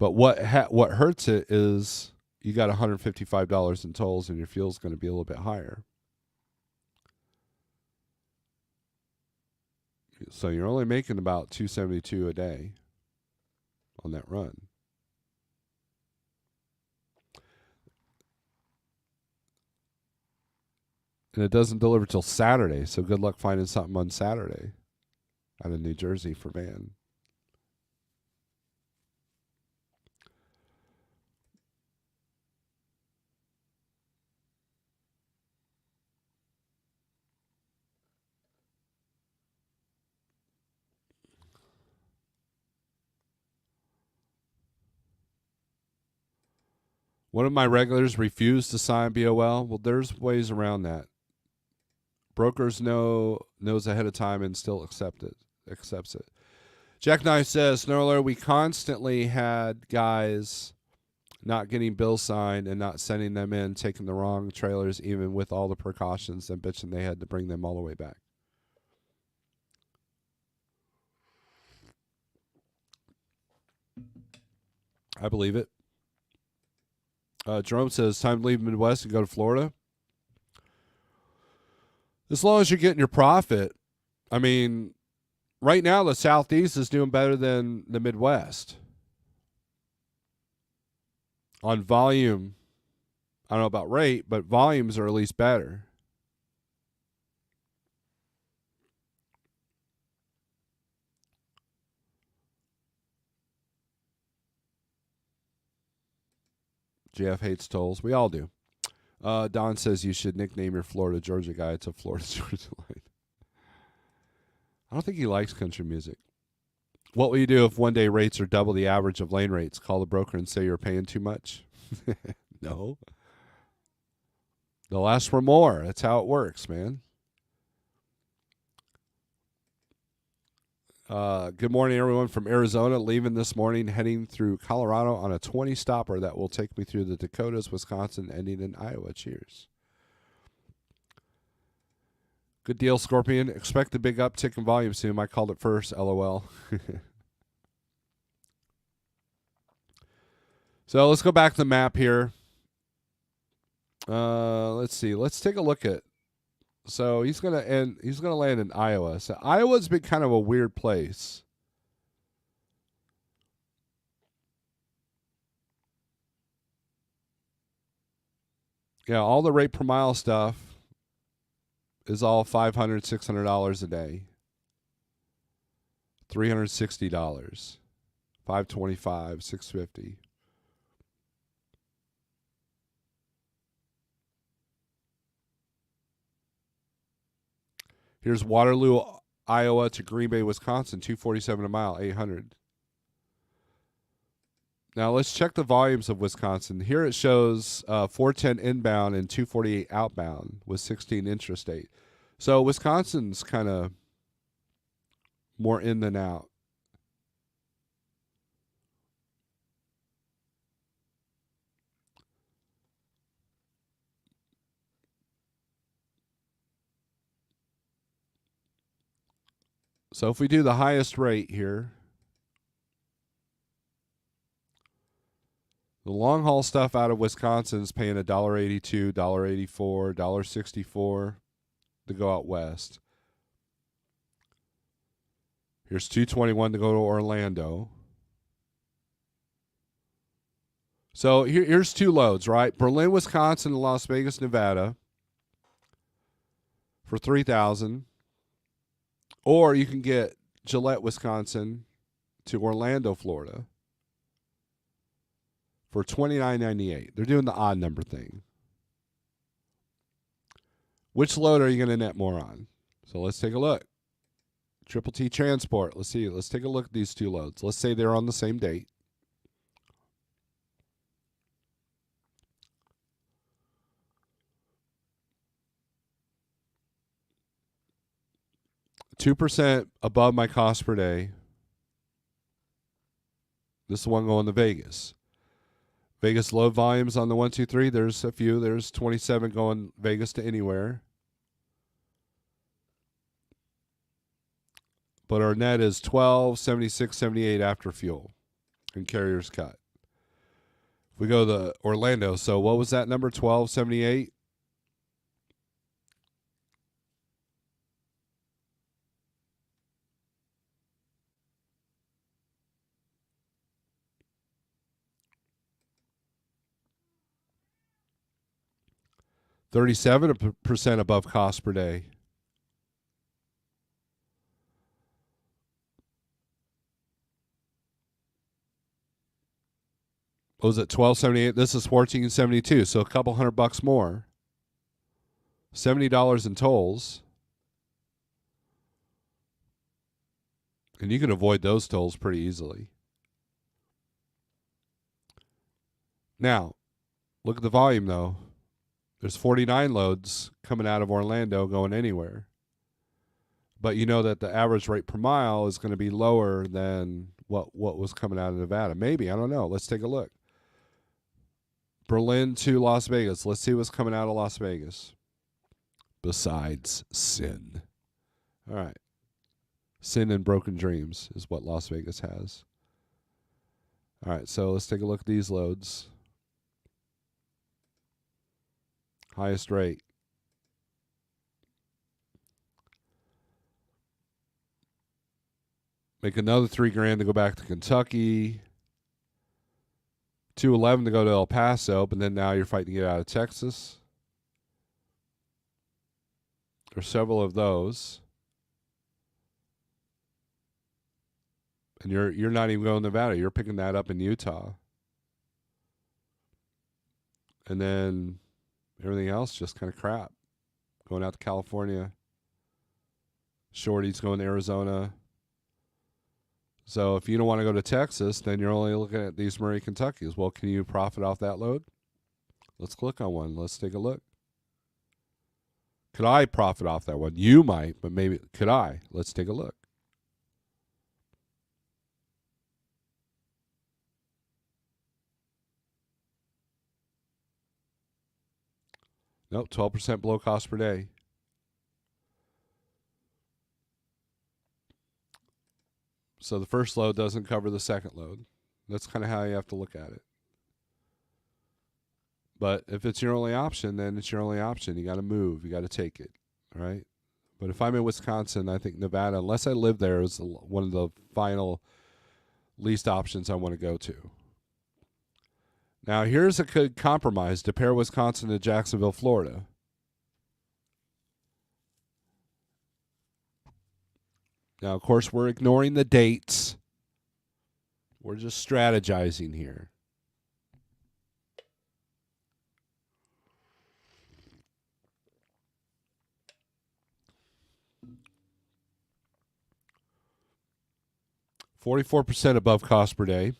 But what hurts it is you got $155 in tolls, and your fuel's going to be a little bit higher. So you're only making about $272 a day on that run. And it doesn't deliver till Saturday, so good luck finding something on Saturday out of New Jersey for van. One of my regulars refused to sign BOL. Well, there's ways around that. Brokers knows ahead of time and still accepts it. Jackknife says, Snorelord, we constantly had guys not getting bills signed and not sending them in, taking the wrong trailers, even with all the precautions, and bitching they had to bring them all the way back. I believe it. Jerome says, time to leave Midwest and go to Florida. As long as you're getting your profit. I mean, right now the Southeast is doing better than the Midwest on volume. I don't know about rate, but volumes are at least better. Jeff hates tolls. We all do. Don says you should nickname your Florida Georgia guy to Florida Georgia Line. I don't think he likes country music. What will you do if one day rates are double the average of lane rates? Call the broker and say you're paying too much? No. They'll ask for more. That's how it works, man. Good morning, everyone from Arizona. Leaving this morning, heading through Colorado on a 20 stopper that will take me through the Dakotas, Wisconsin, ending in Iowa. Cheers. Good deal, Scorpion. Expect a big uptick in volume soon. I called it first. LOL. So let's go back to the map here. Let's see. Let's take a look at. So he's gonna land in Iowa. So Iowa's been kind of a weird place. Yeah, all the rate per mile stuff is all $500, $600 a day. $360, $525, $650. Here's Waterloo, Iowa to Green Bay, Wisconsin, $247 a mile, $800. Now let's check the volumes of Wisconsin. Here it shows 410 inbound and 248 outbound with 16 intrastate. So Wisconsin's kind of more in than out. So if we do the highest rate here, the long haul stuff out of Wisconsin is paying $1.82, $1.84, $1.64 to go out west. Here's $221 to go to Orlando. So here's two loads, right? Berlin, Wisconsin, and Las Vegas, Nevada for $3,000. Or you can get Gillette, Wisconsin to Orlando, Florida for $29.98. They're doing the odd number thing. Which load are you going to net more on? So let's take a look. Triple T Transport. Let's see. Let's take a look at these two loads. Let's say they're on the same date. $2 above my cost per day. This is the one going to Vegas. Vegas load volumes on the 123. There's a few. There's 27 going Vegas to anywhere. But our net is 12, 76, 78 after fuel and carrier's cut. If we go to Orlando, so what was that number? 1278? $37 above cost per day. What was it? 1278. This is 1472. So a couple $100 more. $70 in tolls. And you can avoid those tolls pretty easily. Now, look at the volume though. There's 49 loads coming out of Orlando going anywhere. But you know that the average rate per mile is going to be lower than what was coming out of Nevada. Maybe, I don't know. Let's take a look. Berlin to Las Vegas. Let's see what's coming out of Las Vegas. Besides sin. All right. Sin and broken dreams is what Las Vegas has. All right, so let's take a look at these loads. Highest rate. Make another $3,000 to go back to Kentucky. $211 to go to El Paso, but then now you're fighting to get out of Texas. There's several of those. And you're not even going to Nevada. You're picking that up in Utah. And then everything else just kind of crap. Going out to California. Shorty's going to Arizona. So if you don't want to go to Texas, then you're only looking at these Murray, Kentuckys. Well, can you profit off that load? Let's click on one. Let's take a look. Could I profit off that one? You might, but maybe could I? Let's take a look. Nope, 12% below cost per day. So the first load doesn't cover the second load. That's kind of how you have to look at it. But if it's your only option, then it's your only option. You got to move. You got to take it, right? But if I'm in Wisconsin, I think Nevada, unless I live there, is one of the final least options I want to go to. Now, here's a good compromise to pair Wisconsin to Jacksonville, Florida. Now, of course, we're ignoring the dates. We're just strategizing here. $44 above cost per day.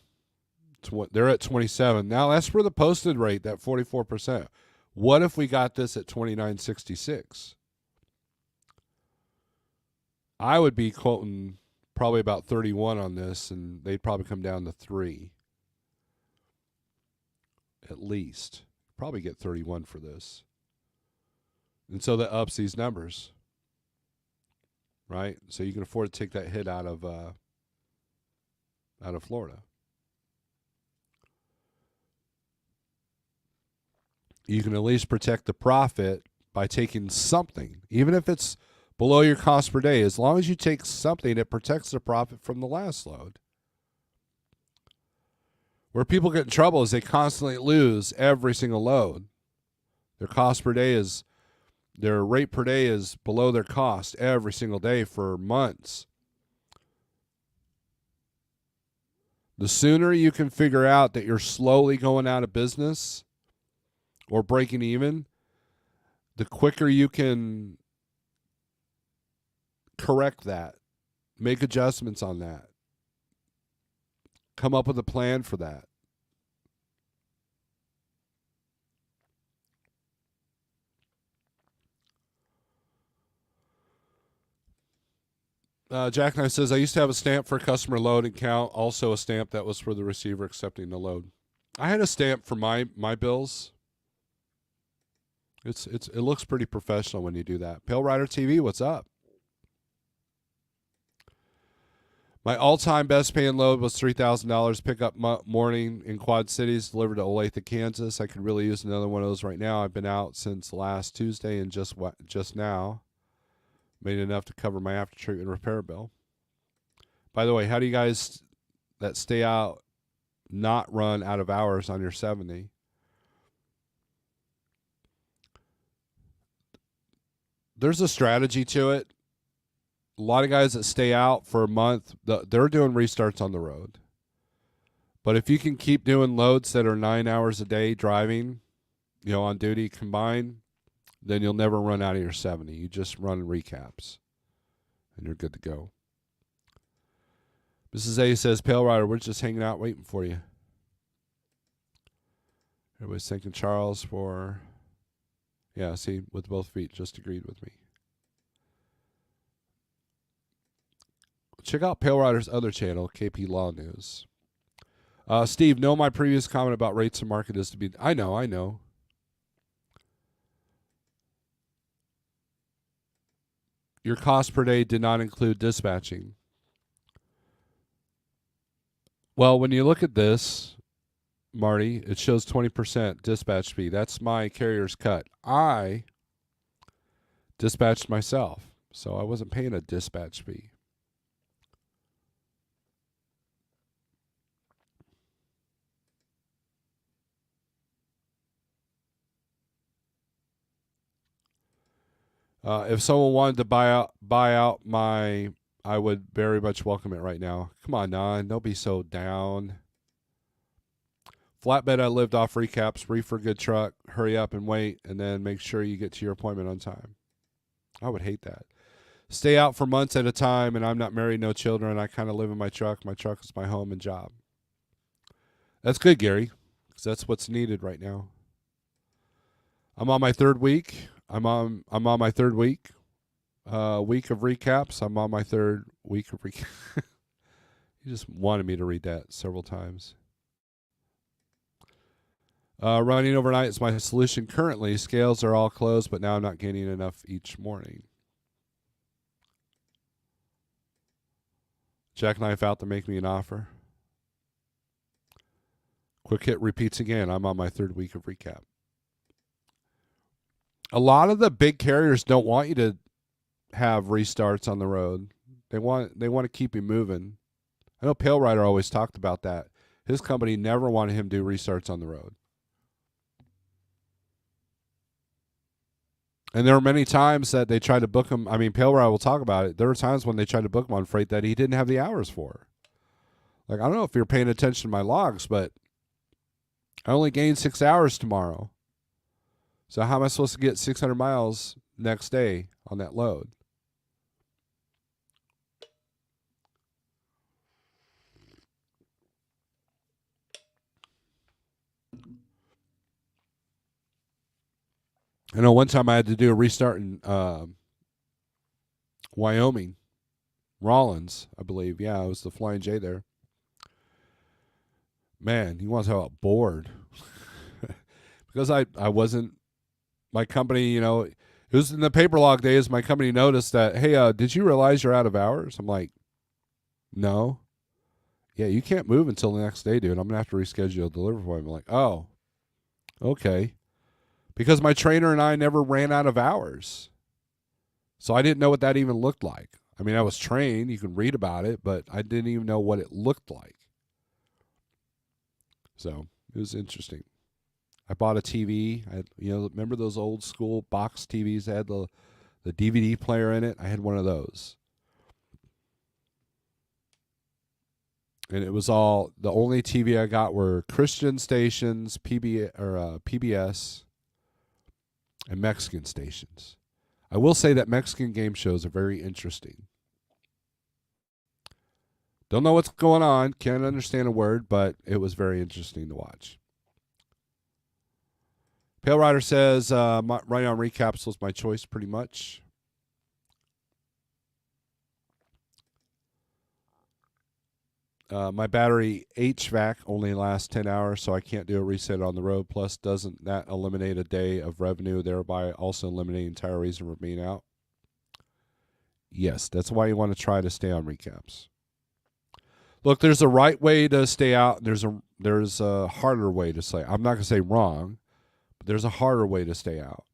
They're at 27. Now that's for the posted rate, that 44%. What if we got this at 29.66? I would be quoting probably about 31 on this, and they'd probably come down to 3. At least. Probably get 31 for this. And so that ups these numbers. Right? So you can afford to take that hit out of Florida. You can at least protect the profit by taking something, even if it's below your cost per day. As long as you take something, it protects the profit from the last load. Where people get in trouble is they constantly lose every single load. Their cost per day is, their rate per day is below their cost every single day for months. The sooner you can figure out that you're slowly going out of business or breaking even, the quicker you can correct that, make adjustments on that, come up with a plan for that. Jackknife says, I used to have a stamp for customer load and count, also a stamp that was for the receiver accepting the load. I had a stamp for my bills. It looks pretty professional when you do that. Pale Rider TV, what's up? My all-time best paying load was $3,000 pickup morning in Quad Cities, delivered to Olathe, Kansas. I could really use another one of those right now. I've been out since last Tuesday and just now made enough to cover my after-treatment repair bill. By the way, how do you guys that stay out not run out of hours on your 70? There's a strategy to it. A lot of guys that stay out for a month, they're doing restarts on the road. But if you can keep doing loads that are 9 hours a day driving, on duty combined, then you'll never run out of your 70. You just run recaps, and you're good to go. Mrs. A says, Pale Rider, we're just hanging out waiting for you. Everybody's thanking Charles for, see, with both feet, just agreed with me. Check out Pale Rider's other channel, KP Law News. Steve, know my previous comment about rates and market is to be... I know. Your cost per day did not include dispatching. Well, when you look at this, Marty, it shows 20% dispatch fee. That's my carrier's cut. I dispatched myself, so I wasn't paying a dispatch fee. If someone wanted to buy out my, I would very much welcome it right now. Come on, Nan, don't be so down. Flatbed, I lived off recaps. Reefer, good truck. Hurry up and wait, and then make sure you get to your appointment on time. I would hate that. Stay out for months at a time, and I'm not married, no children. I kind of live in my truck. My truck is my home and job. That's good, Gary, because that's what's needed right now. I'm on my third week. I'm on my third week. Week of recaps. I'm on my third week of recaps. You just wanted me to read that several times. Running overnight is my solution currently. Scales are all closed, but now I'm not gaining enough each morning. Jackknife out to make me an offer. Quick hit repeats again. I'm on my third week of recap. A lot of the big carriers don't want you to have restarts on the road. They want to keep you moving. I know Pale Rider always talked about that. His company never wanted him to do restarts on the road. And there were many times that they tried to book him. I mean, Pale Rider will talk about it. There were times when they tried to book him on freight that he didn't have the hours for. Like, I don't know if you're paying attention to my logs, but I only gained 6 hours tomorrow. So how am I supposed to get 600 miles next day on that load? I know one time I had to do a restart in Wyoming. Rollins, I believe. Yeah, it was the Flying J there. Man, you want to talk about bored. Because I wasn't, my company, you know, it was in the paper log days, my company noticed that, hey, did you realize you're out of hours? I'm like, no. Yeah, you can't move until the next day, dude. I'm going to have to reschedule a delivery appointment. I'm like, oh, okay. Because my trainer and I never ran out of hours. So I didn't know what that even looked like. I mean, I was trained. You can read about it, but I didn't even know what it looked like. So it was interesting. I bought a TV. Remember those old school box TVs that had the DVD player in it? I had one of those. And it was all, the only TV I got were Christian stations, PBS, and Mexican stations. I will say that Mexican game shows are very interesting. Don't know what's going on. Can't understand a word, but it was very interesting to watch. Pale Rider says, running on recaps was my choice pretty much. My battery HVAC only lasts 10 hours, so I can't do a reset on the road. Plus, doesn't that eliminate a day of revenue, thereby also eliminating the entire reason for being out? Yes, that's why you want to try to stay on recaps. Look, there's a right way to stay out. There's a harder way to stay. I'm not going to say wrong, but there's a harder way to stay out.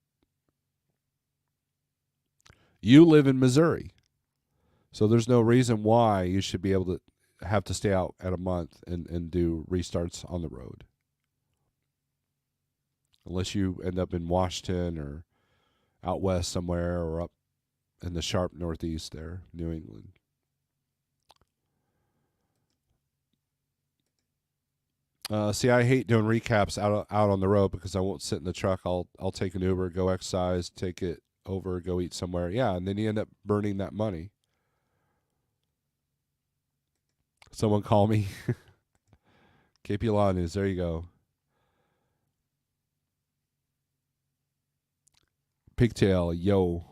You live in Missouri, so there's no reason why you should be able to have to stay out at a month and do restarts on the road. Unless you end up in Washington or out west somewhere or up in the sharp northeast there, New England. See, I hate doing recaps out on the road because I won't sit in the truck. I'll take an Uber, go exercise, take it over, go eat somewhere. Yeah, and then you end up burning that money. Someone call me. KP Law News. There you go. Pigtail, yo.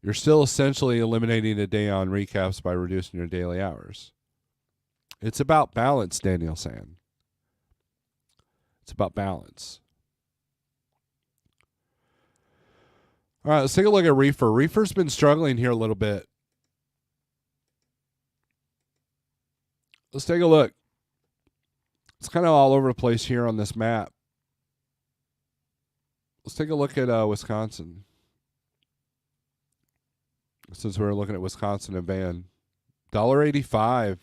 You're still essentially eliminating a day on recaps by reducing your daily hours. It's about balance, Daniel San. It's about balance. All right, let's take a look at Reefer. Reefer's been struggling here a little bit. Let's take a look. It's kind of all over the place here on this map. Let's take a look at Wisconsin. Since we're looking at Wisconsin and van. $1.85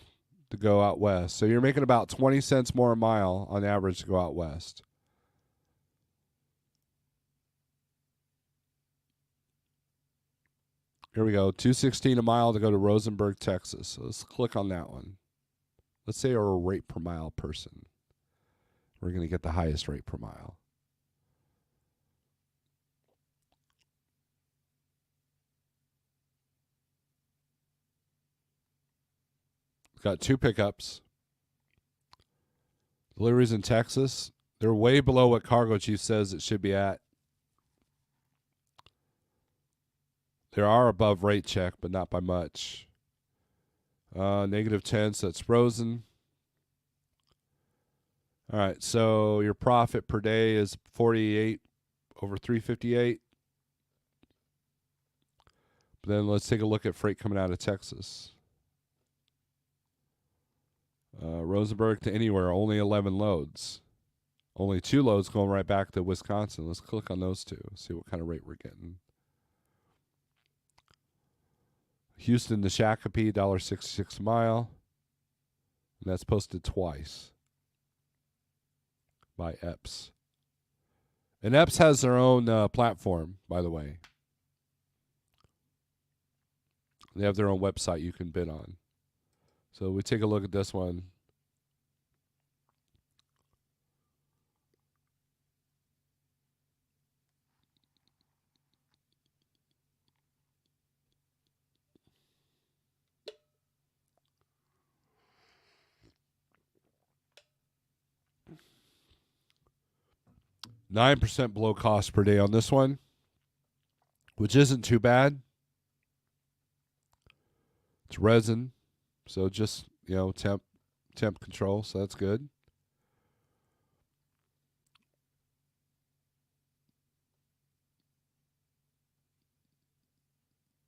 to go out west. So you're making about 20 cents more a mile on average to go out west. Here we go. $2.16 a mile to go to Rosenberg, Texas. So let's click on that one. Let's say our rate per mile person. We're going to get the highest rate per mile. Got 2 pickups. Deliveries in Texas. They're way below what Cargo Chief says it should be at. There are above rate check, but not by much. -10, so that's frozen. All right, so your profit per day is 48 over 358. But then let's take a look at freight coming out of Texas. Rosenberg to anywhere, only 11 loads. Only 2 loads going right back to Wisconsin. Let's click on those 2, see what kind of rate we're getting. Houston to Shakopee, $1.66 a mile. And that's posted twice by EPS. And EPS has their own platform, by the way. They have their own website you can bid on. So we take a look at this one. $9 below cost per day on this one, which isn't too bad. It's resin, so just, temp control, so that's good.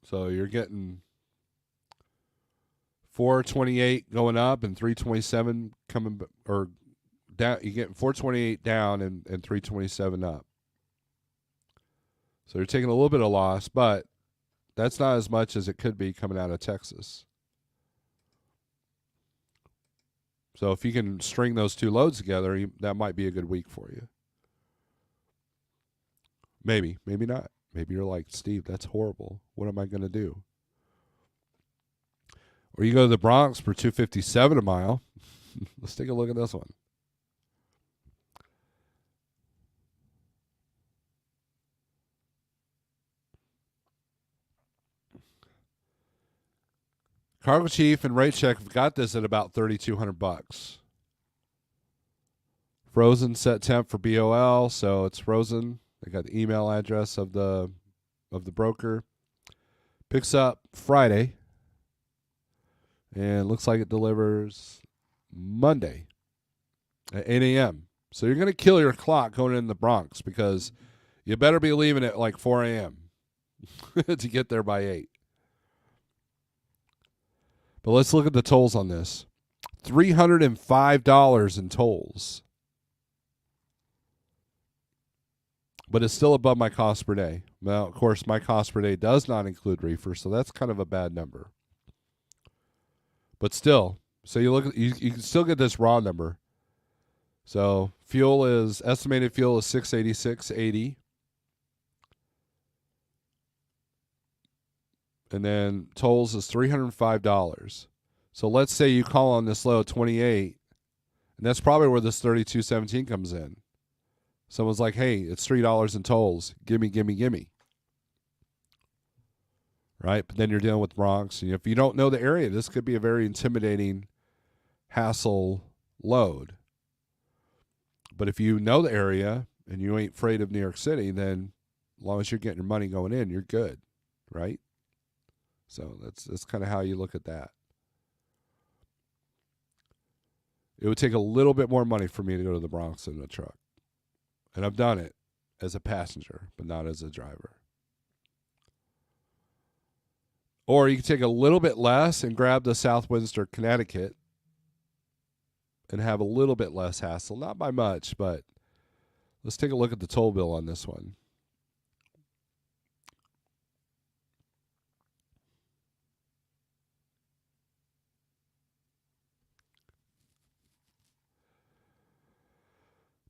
So you're getting 428 going up and 327 coming, or down. You're getting 428 down and 327 up. So you're taking a little bit of loss, but that's not as much as it could be coming out of Texas. So if you can string those 2 loads together, that might be a good week for you. Maybe not. Maybe you're like, Steve, that's horrible. What am I going to do? Or you go to the Bronx for $2.57 a mile. Let's take a look at this one. Cargo Chief and Rate Check have got this at about $3,200. Frozen set temp for BOL, so it's frozen. They got the email address of the broker. Picks up Friday, and looks like it delivers Monday at 8 a.m. So you're going to kill your clock going in the Bronx, because you better be leaving at like 4 a.m. to get there by 8. But let's look at the tolls on this. $305 in tolls. But it's still above my cost per day. Now, of course, my cost per day does not include reefer, so that's kind of a bad number. But still, so you can still get this raw number. So estimated fuel is $686.80. And then tolls is $305. So let's say you call on this load 28, and that's probably where this 3217 comes in. Someone's like, hey, it's $3 in tolls. Gimme. Right? But then you're dealing with Bronx. And if you don't know the area, this could be a very intimidating hassle load. But if you know the area and you ain't afraid of New York City, then as long as you're getting your money going in, you're good. Right? So that's kind of how you look at that. It would take a little bit more money for me to go to the Bronx in a truck. And I've done it as a passenger, but not as a driver. Or you can take a little bit less and grab the South Windsor, Connecticut, and have a little bit less hassle. Not by much, but let's take a look at the toll bill on this one.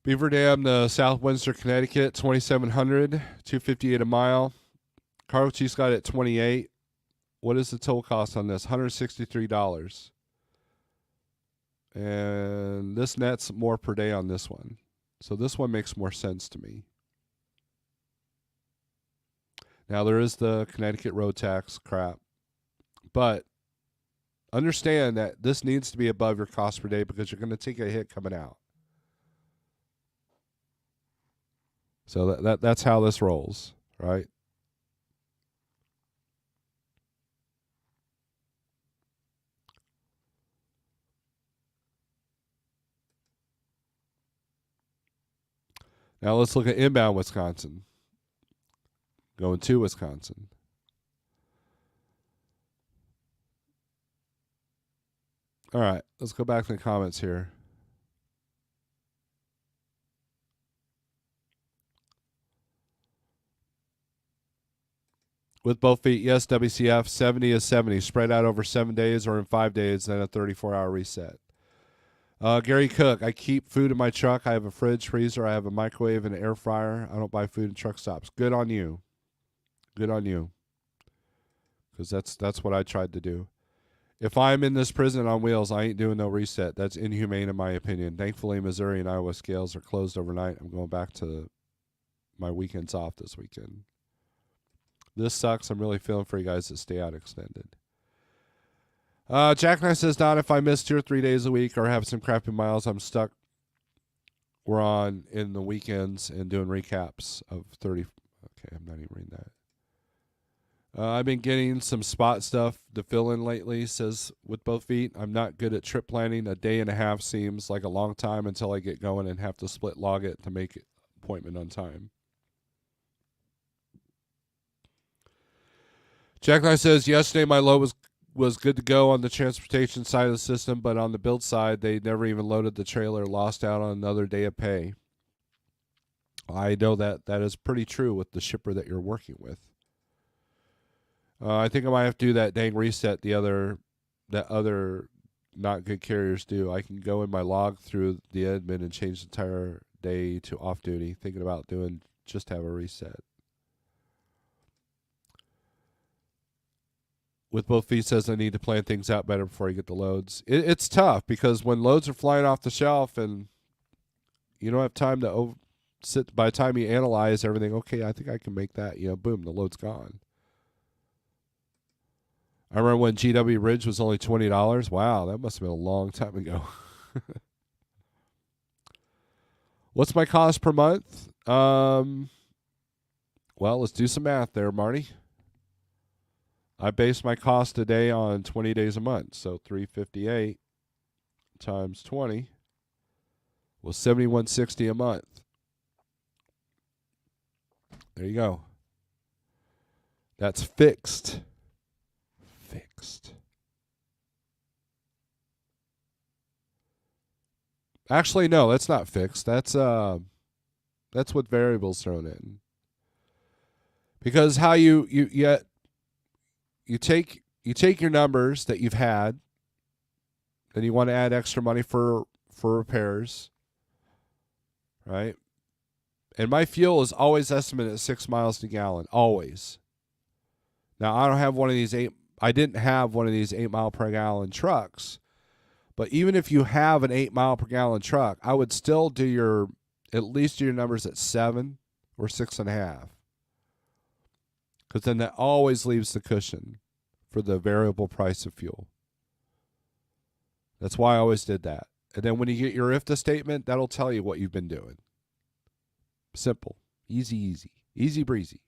Beaver Dam to South Windsor, Connecticut, $2,700, $258 a mile. Cargo Chief's got it at 28. what is the total cost on this? $163. And this nets more per day on this one. So this one makes more sense to me. Now there is the Connecticut road tax crap. But understand that this needs to be above your cost per day because you're going to take a hit coming out. So that's how this rolls, right? Now let's look at inbound Wisconsin. Going to Wisconsin. All right, let's go back to the comments here. With both feet, yes, WCF, 70 is 70. Spread out over 7 days or in 5 days, then a 34-hour reset. Gary Cook, I keep food in my truck. I have a fridge, freezer. I have a microwave and an air fryer. I don't buy food in truck stops. Good on you. Good on you. Because that's what I tried to do. If I'm in this prison on wheels, I ain't doing no reset. That's inhumane in my opinion. Thankfully, Missouri and Iowa scales are closed overnight. I'm going back to my weekends off this weekend. This sucks. I'm really feeling for you guys that stay out extended. Jack Knight says, Don, if I miss 2 or 3 days a week or have some crappy miles, I'm stuck. We're on in the weekends and doing recaps of 30. Okay, I'm not even reading that. I've been getting some spot stuff to fill in lately, says with both feet. I'm not good at trip planning. A day and a half seems like a long time until I get going and have to split log it to make appointment on time. Jack Knight says, yesterday my load was good to go on the transportation side of the system, but on the build side, they never even loaded the trailer, lost out on another day of pay. I know that is pretty true with the shipper that you're working with. I think I might have to do that dang reset that other not good carriers do. I can go in my log through the admin and change the entire day to off duty, thinking about doing just have a reset. With both feet says I need to plan things out better before I get the loads. It's tough because when loads are flying off the shelf and you don't have time to sit, by the time you analyze everything, okay, I think I can make that, boom, the load's gone. I remember when GW Ridge was only $20. Wow, that must have been a long time ago. What's my cost per month? Well, let's do some math there, Marty. I base my cost a day on 20 days a month. So $358 times 20 was $71.60 a month. There you go. That's fixed. Actually, no, that's not fixed. That's with variables thrown in. Because how you take your numbers that you've had, then you want to add extra money for repairs, right? And my fuel is always estimated at 6 miles to gallon, always. Now I don't have one of these I didn't have one of these 8 mile per gallon trucks, but even if you have an 8 mile per gallon truck, I would still do at least your numbers at 7 or 6.5. Because then that always leaves the cushion for the variable price of fuel. That's why I always did that. And then when you get your IFTA statement, that'll tell you what you've been doing. Simple. Easy breezy.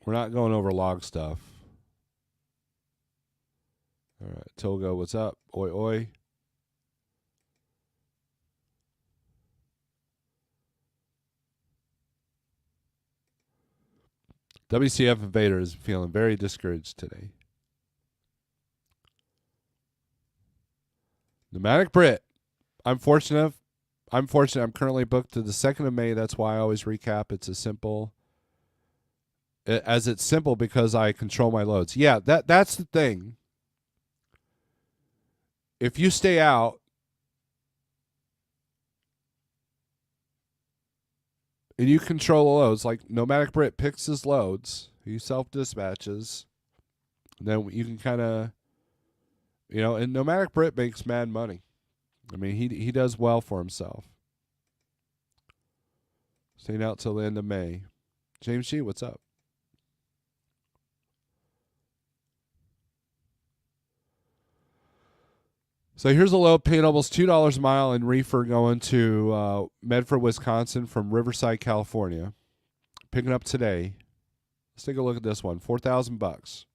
We're not going over log stuff. All right, Togo, what's up? Oi, oi. WCF Invader is feeling very discouraged today. Pneumatic Brit. I'm fortunate I'm fortunate. I'm currently booked to the 2nd of May. That's why I always recap. It's simple because I control my loads. Yeah, that's the thing. If you stay out and you control the loads, like Nomadic Brit picks his loads, he self dispatches, then you can kind of, and Nomadic Brit makes mad money. I mean, he does well for himself. Staying out till the end of May. James G, what's up? So here's a load paying almost $2 a mile in reefer going to Medford, Wisconsin from Riverside, California. Picking up today. Let's take a look at this one. $4,000.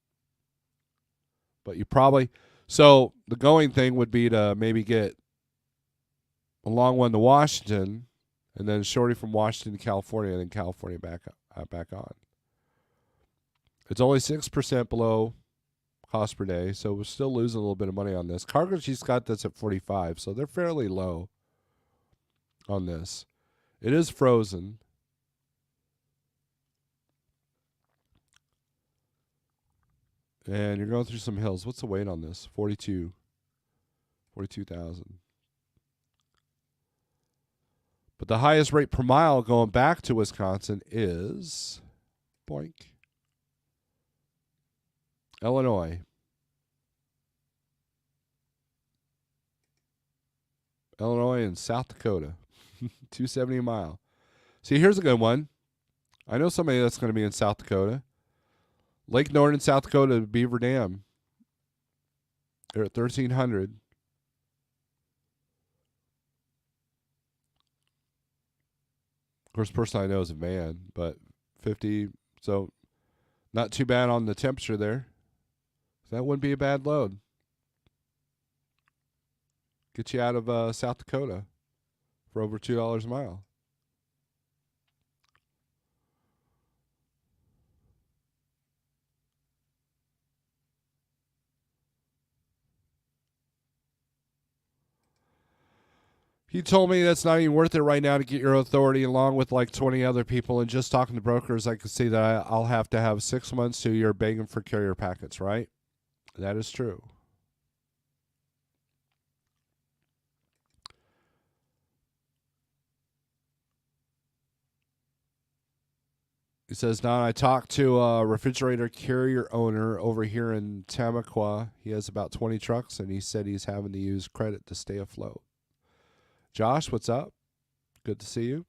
But you probably the going thing would be to maybe get a long one to Washington, and then shorty from Washington to California, and then California back on. It's only 6% below cost per day, so we're still losing a little bit of money on this. Cargo she's got that's at 45, so they're fairly low on this. It is frozen. And you're going through some hills. What's the weight on this? 42,000. But the highest rate per mile going back to Wisconsin is boink. Illinois. And South Dakota. 270 a mile. See, here's a good one. I know somebody that's going to be in South Dakota. Lake Norton, South Dakota, Beaver Dam. They're at 1,300. Of course, the person I know is a van, but 50, so not too bad on the temperature there. That wouldn't be a bad load. Get you out of South Dakota for over $2 a mile. He told me that's not even worth it right now to get your authority along with like 20 other people. And just talking to brokers, I could see that I'll have to have 6 months to a year begging for carrier packets, right? That is true. He says, Don, I talked to a refrigerator carrier owner over here in Tamaqua. He has about 20 trucks, and he said he's having to use credit to stay afloat. Josh, what's up? Good to see you.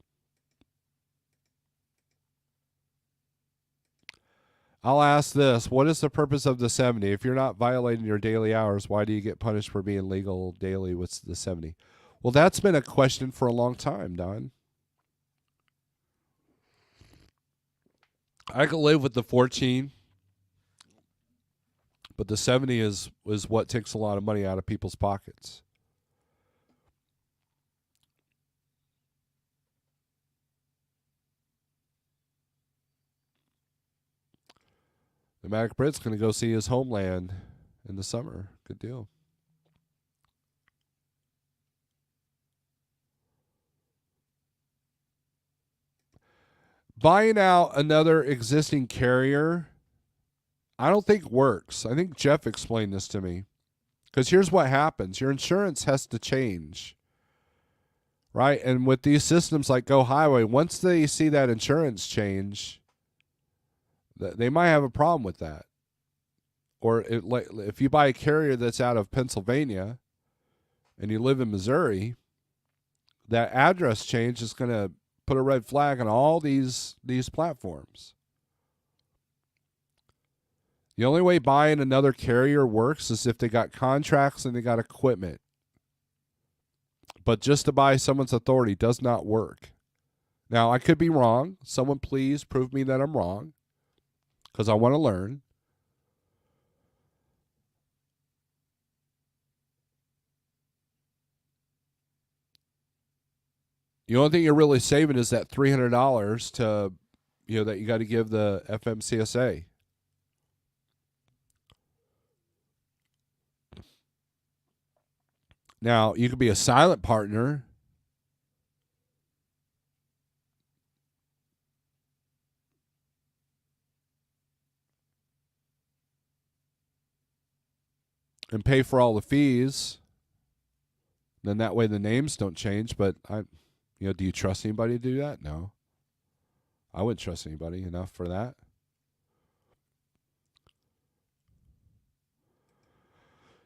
I'll ask this. What is the purpose of the 70? If you're not violating your daily hours, why do you get punished for being legal daily with the 70? Well, that's been a question for a long time, Don. I could live with the 14, but the 70 is what takes a lot of money out of people's pockets. The Mac Brit's going to go see his homeland in the summer. Good deal. Buying out another existing carrier, I don't think works. I think Jeff explained this to me. Because here's what happens. Your insurance has to change. Right? And with these systems like Go Highway, once they see that insurance change, they might have a problem with that. Or if you buy a carrier that's out of Pennsylvania and you live in Missouri, that address change is going to put a red flag on all these platforms. The only way buying another carrier works is if they got contracts and they got equipment. But just to buy someone's authority does not work. Now, I could be wrong. Someone please prove me that I'm wrong, because I want to learn. The only thing you're really saving is that $300 to, that you got to give the FMCSA. Now, you could be a silent partner and pay for all the fees. Then that way the names don't change. But do you trust anybody to do that? No. I wouldn't trust anybody enough for that.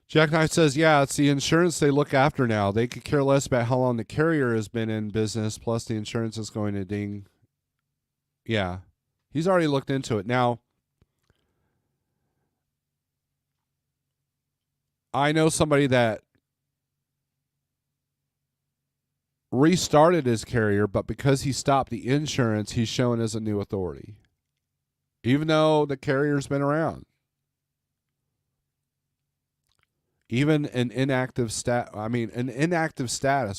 Jack Knight says, yeah, it's the insurance they look after now. They could care less about how long the carrier has been in business, plus the insurance is going to ding. Yeah. He's already looked into it. Now, I know somebody that restarted his carrier, but because he stopped the insurance, he's shown as a new authority, even though the carrier's been around. Even an inactive status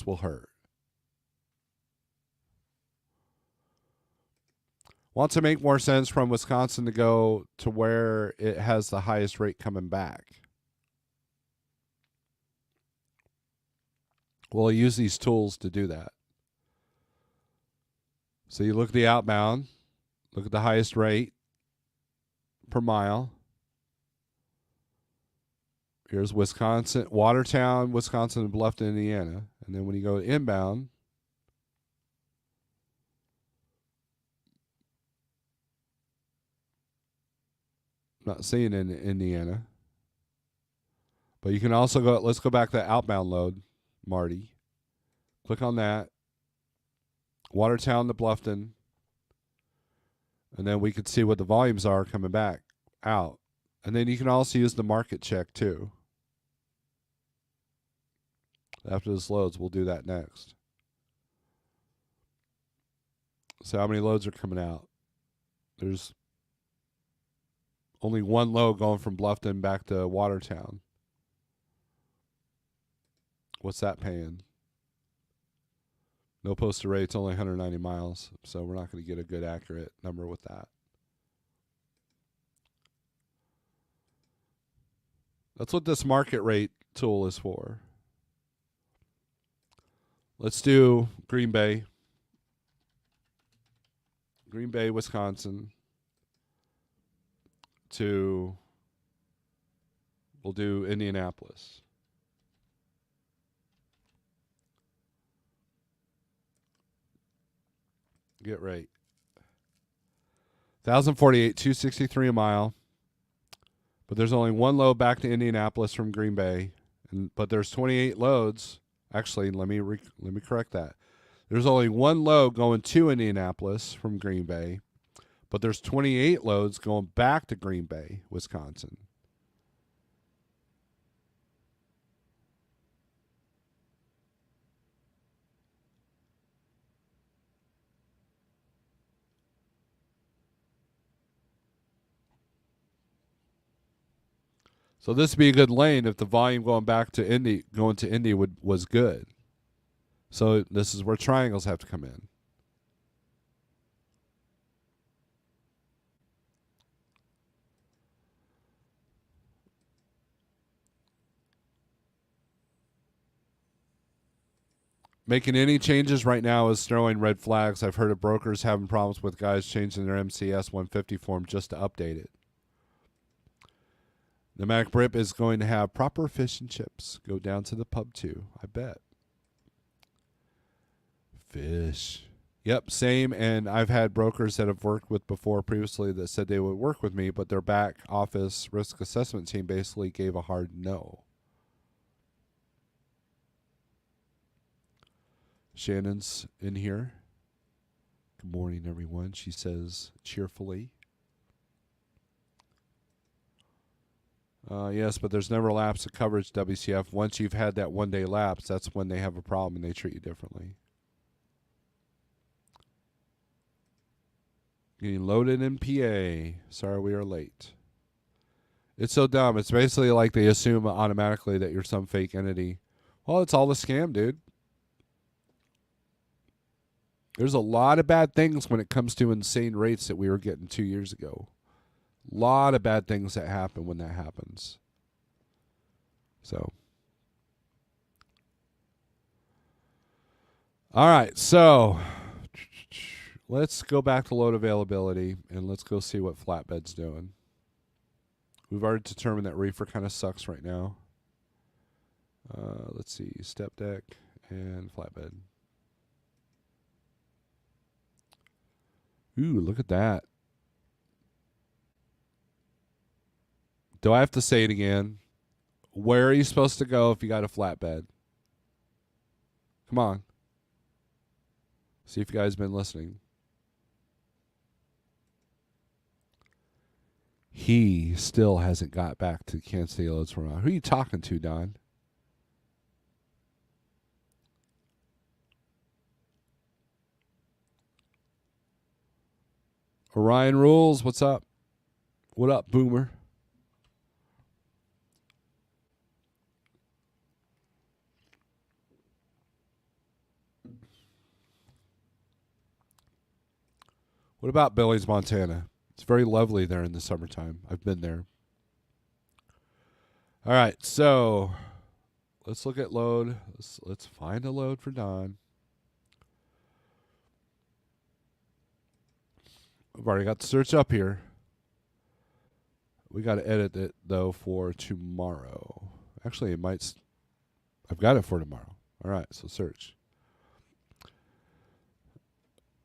will hurt. Want to make more sense from Wisconsin to go to where it has the highest rate coming back. We'll use these tools to do that. So you look at the outbound, look at the highest rate per mile. Here's Wisconsin, Watertown, Wisconsin, and Bluffton, Indiana. And then when you go inbound, not seeing in Indiana. But you can also go, let's go back to the outbound load, Marty. Click on that. Watertown to Bluffton. And then we could see what the volumes are coming back out. And then you can also use the market check too. After this loads, we'll do that next. So how many loads are coming out? There's only one load going from Bluffton back to Watertown. What's that paying? No posted rates, only 190 miles. So we're not going to get a good accurate number with that. That's what this market rate tool is for. Let's do Green Bay. Green Bay, Wisconsin. We'll do Indianapolis. Get right. 1,048, 263 a mile. But there's only one load back to Indianapolis from Green Bay. But there's 28 loads. Actually, let me correct that. There's only one load going to Indianapolis from Green Bay, but there's 28 loads going back to Green Bay, Wisconsin. So this would be a good lane if the volume going to Indy was good. So this is where triangles have to come in. Making any changes right now is throwing red flags. I've heard of brokers having problems with guys changing their MCS 150 form just to update it. The Mac Brip is going to have proper fish and chips. Go down to the pub too, I bet. Fish. Yep, same. And I've had brokers that I've worked with before previously that said they would work with me, but their back office risk assessment team basically gave a hard no. Shannon's in here. Good morning, everyone, she says cheerfully. Yes, but there's never a lapse of coverage, WCF. Once you've had that one-day lapse, that's when they have a problem and they treat you differently. Getting loaded in PA. Sorry we are late. It's so dumb. It's basically like they assume automatically that you're some fake entity. Well, it's all a scam, dude. There's a lot of bad things when it comes to insane rates that we were getting 2 years ago. A lot of bad things that happen when that happens. So. All right, so let's go back to load availability and let's go see what Flatbed's doing. We've already determined that reefer kind of sucks right now. Let's see, step deck and flatbed. Ooh, look at that. Do I have to say it again? Where are you supposed to go if you got a flatbed? Come on. See if you guys been listening. He still hasn't got back to Kansas City loads from now. Who are you talking to, Don? Orion Rules, what's up? What up, Boomer? What about Billings, Montana? It's very lovely there in the summertime. I've been there. All right, so let's look at load. Let's find a load for Don. I've already got the search up here. We got to edit it, though, for tomorrow. Actually, it might. I've got it for tomorrow. All right, so search.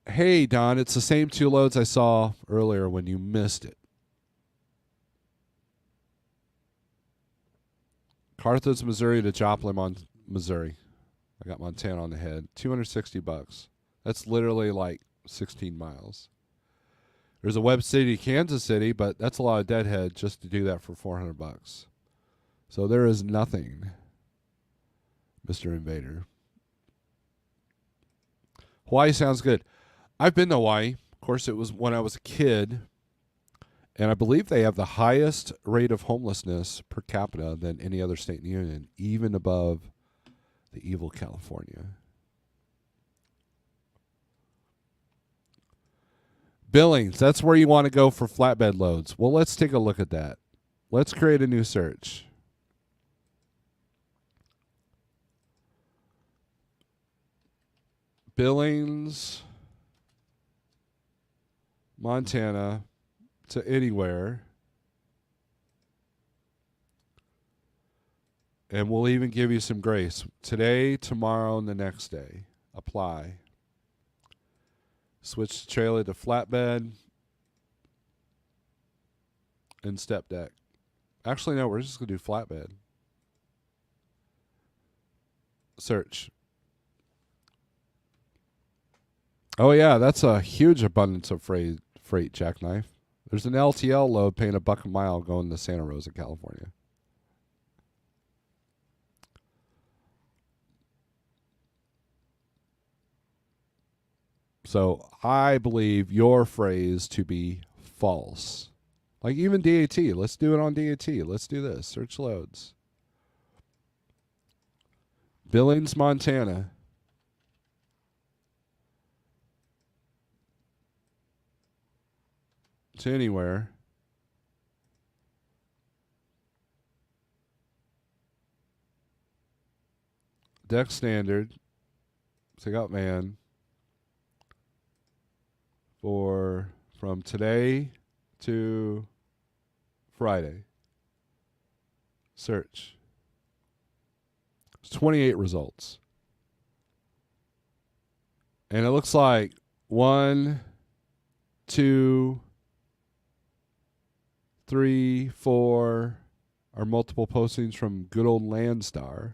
Hey, Don, it's the same two loads I saw earlier when you missed it. Carthage, Missouri to Joplin, Missouri. I got Montana on the head. $260. That's literally like 16 miles. There's a Webb City, Kansas City, but that's a lot of deadhead just to do that for $400. So there is nothing, Mr. Invader. Hawaii sounds good. I've been to Hawaii. Of course, it was when I was a kid. And I believe they have the highest rate of homelessness per capita than any other state in the union, even above the evil California. Billings, that's where you want to go for flatbed loads. Well, let's take a look at that. Let's create a new search. Billings, Montana to anywhere. And we'll even give you some grace. Today, tomorrow, and the next day. Apply. Switch the trailer to flatbed and step deck. Actually, no, we're just going to do flatbed. Search. Oh, yeah, that's a huge abundance of freight jackknife. There's an LTL load paying $1 a mile going to Santa Rosa, California. So I believe your phrase to be false. Like even DAT. Let's do it on DAT. Let's do this. Search loads. Billings, Montana. To anywhere. Deck standard. Take out man. For from today to Friday. Search. It's 28 results. And it looks like 1, 2, 3, 4 are multiple postings from good old Landstar.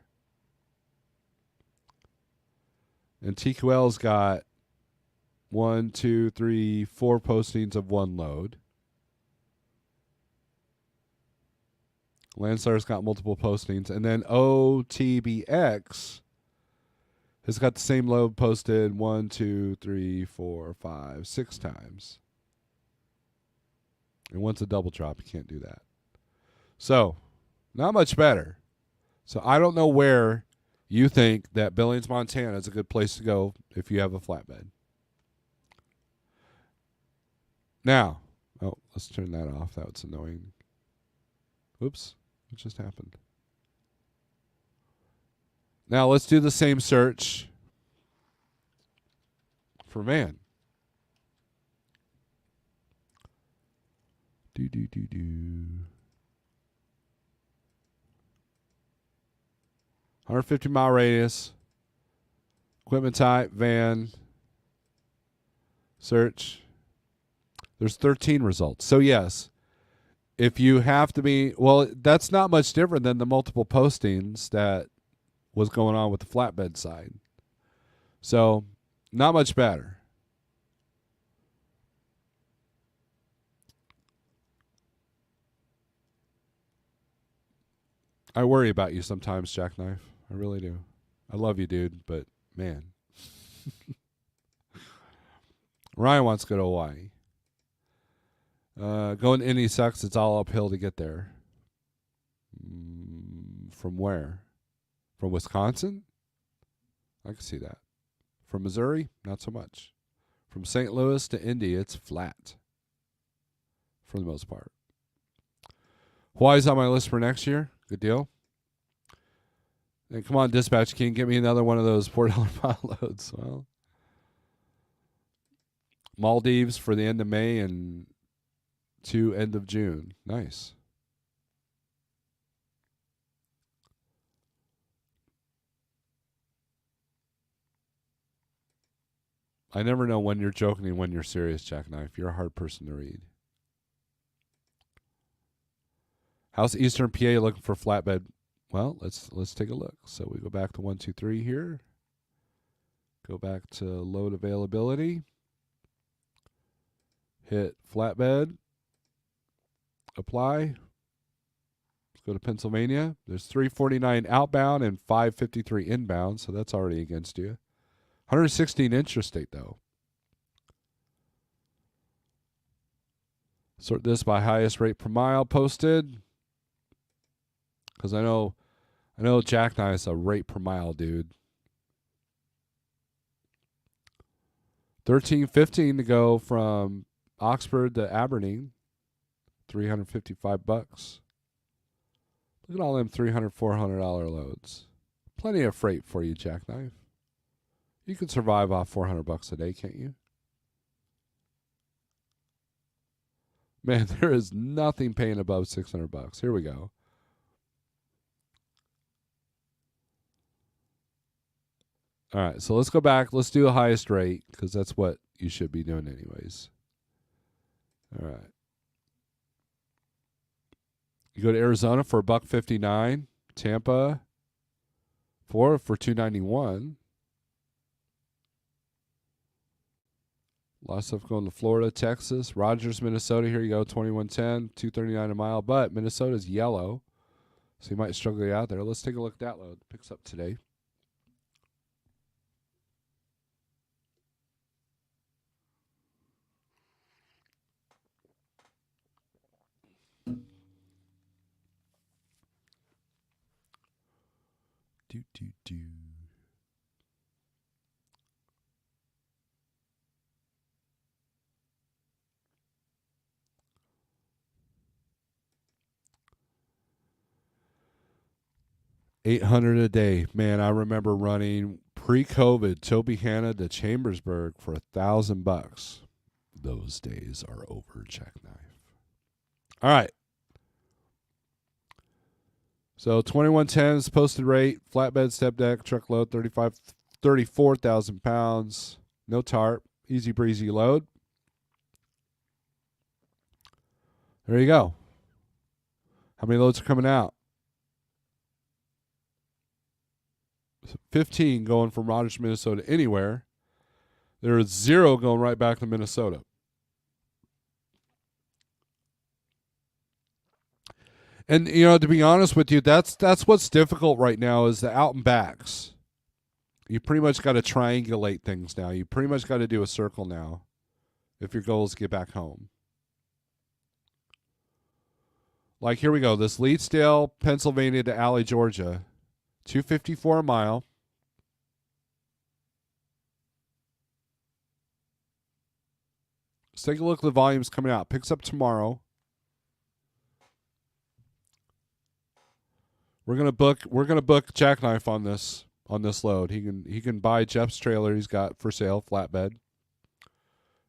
And TQL's got 1, 2, 3, 4 postings of one load. Landstar's got multiple postings. And then OTBX has got the same load posted 1, 2, 3, 4, 5, 6 times. And once a double drop, you can't do that. So, not much better. So, I don't know where you think that Billings, Montana is a good place to go if you have a flatbed. Now, oh, let's turn that off. That was annoying. Oops, what just happened? Now, let's do the same search for man. 150-mile radius. Equipment type, van. Search. There's 13 results. So, yes, if you have to be, well, that's not much different than the multiple postings that was going on with the flatbed side. So, not much better. I worry about you sometimes, Jackknife. I really do. I love you, dude, but man. Ryan wants to go to Hawaii. Going to Indy sucks. It's all uphill to get there. From where? From Wisconsin? I can see that. From Missouri? Not so much. From St. Louis to Indy, it's flat. For the most part. Hawaii's on my list for next year. Good deal. And come on, Dispatch King, get me another one of those $4 mile loads. Well, Maldives for the end of May and to end of June. Nice. I never know when you're joking and when you're serious, Jackknife. You're a hard person to read. How's Eastern PA looking for flatbed? Well, let's take a look. So we go back to 1, 2, 3 here. Go back to load availability. Hit flatbed. Apply. Let's go to Pennsylvania. There's 349 outbound and 553 inbound, so that's already against you. 116 intrastate though. Sort this by highest rate per mile posted. Because I know Jackknife's a rate per mile dude. 13.15 to go from Oxford to Aberdeen. $355. Look at all them $300, $400 loads. Plenty of freight for you, Jackknife. You can survive off $400 a day, can't you? Man, there is nothing paying above $600. Here we go. All right, so let's go back. Let's do the highest rate because that's what you should be doing anyways. All right. You go to Arizona for $159, Tampa for $291. A lot of stuff going to Florida, Texas, Rogers, Minnesota. Here you go, 2110, $239 a mile. But Minnesota's yellow, so you might struggle to get out there. Let's take a look at that load. Picks up today. Do. $800 a day. Man, I remember running pre-COVID Toby Hanna to Chambersburg for $1,000. Those days are over, Jackknife. All right. So 2110 is posted rate, flatbed, step deck, truckload, 34,000 pounds, no tarp, easy breezy load. There you go. How many loads are coming out? 15 going from Rogers, Minnesota anywhere. There is 0 going right back to Minnesota. And, you know, to be honest with you, that's what's difficult right now is the out and backs. You pretty much got to triangulate things now. You pretty much got to do a circle now if your goal is to get back home. Like, here we go. This Leedsdale, Pennsylvania to Alley, Georgia. $254 a mile. Let's take a look at the volumes coming out. Picks up tomorrow. We're gonna book Jackknife on this load. He can buy Jeff's trailer he's got for sale, flatbed.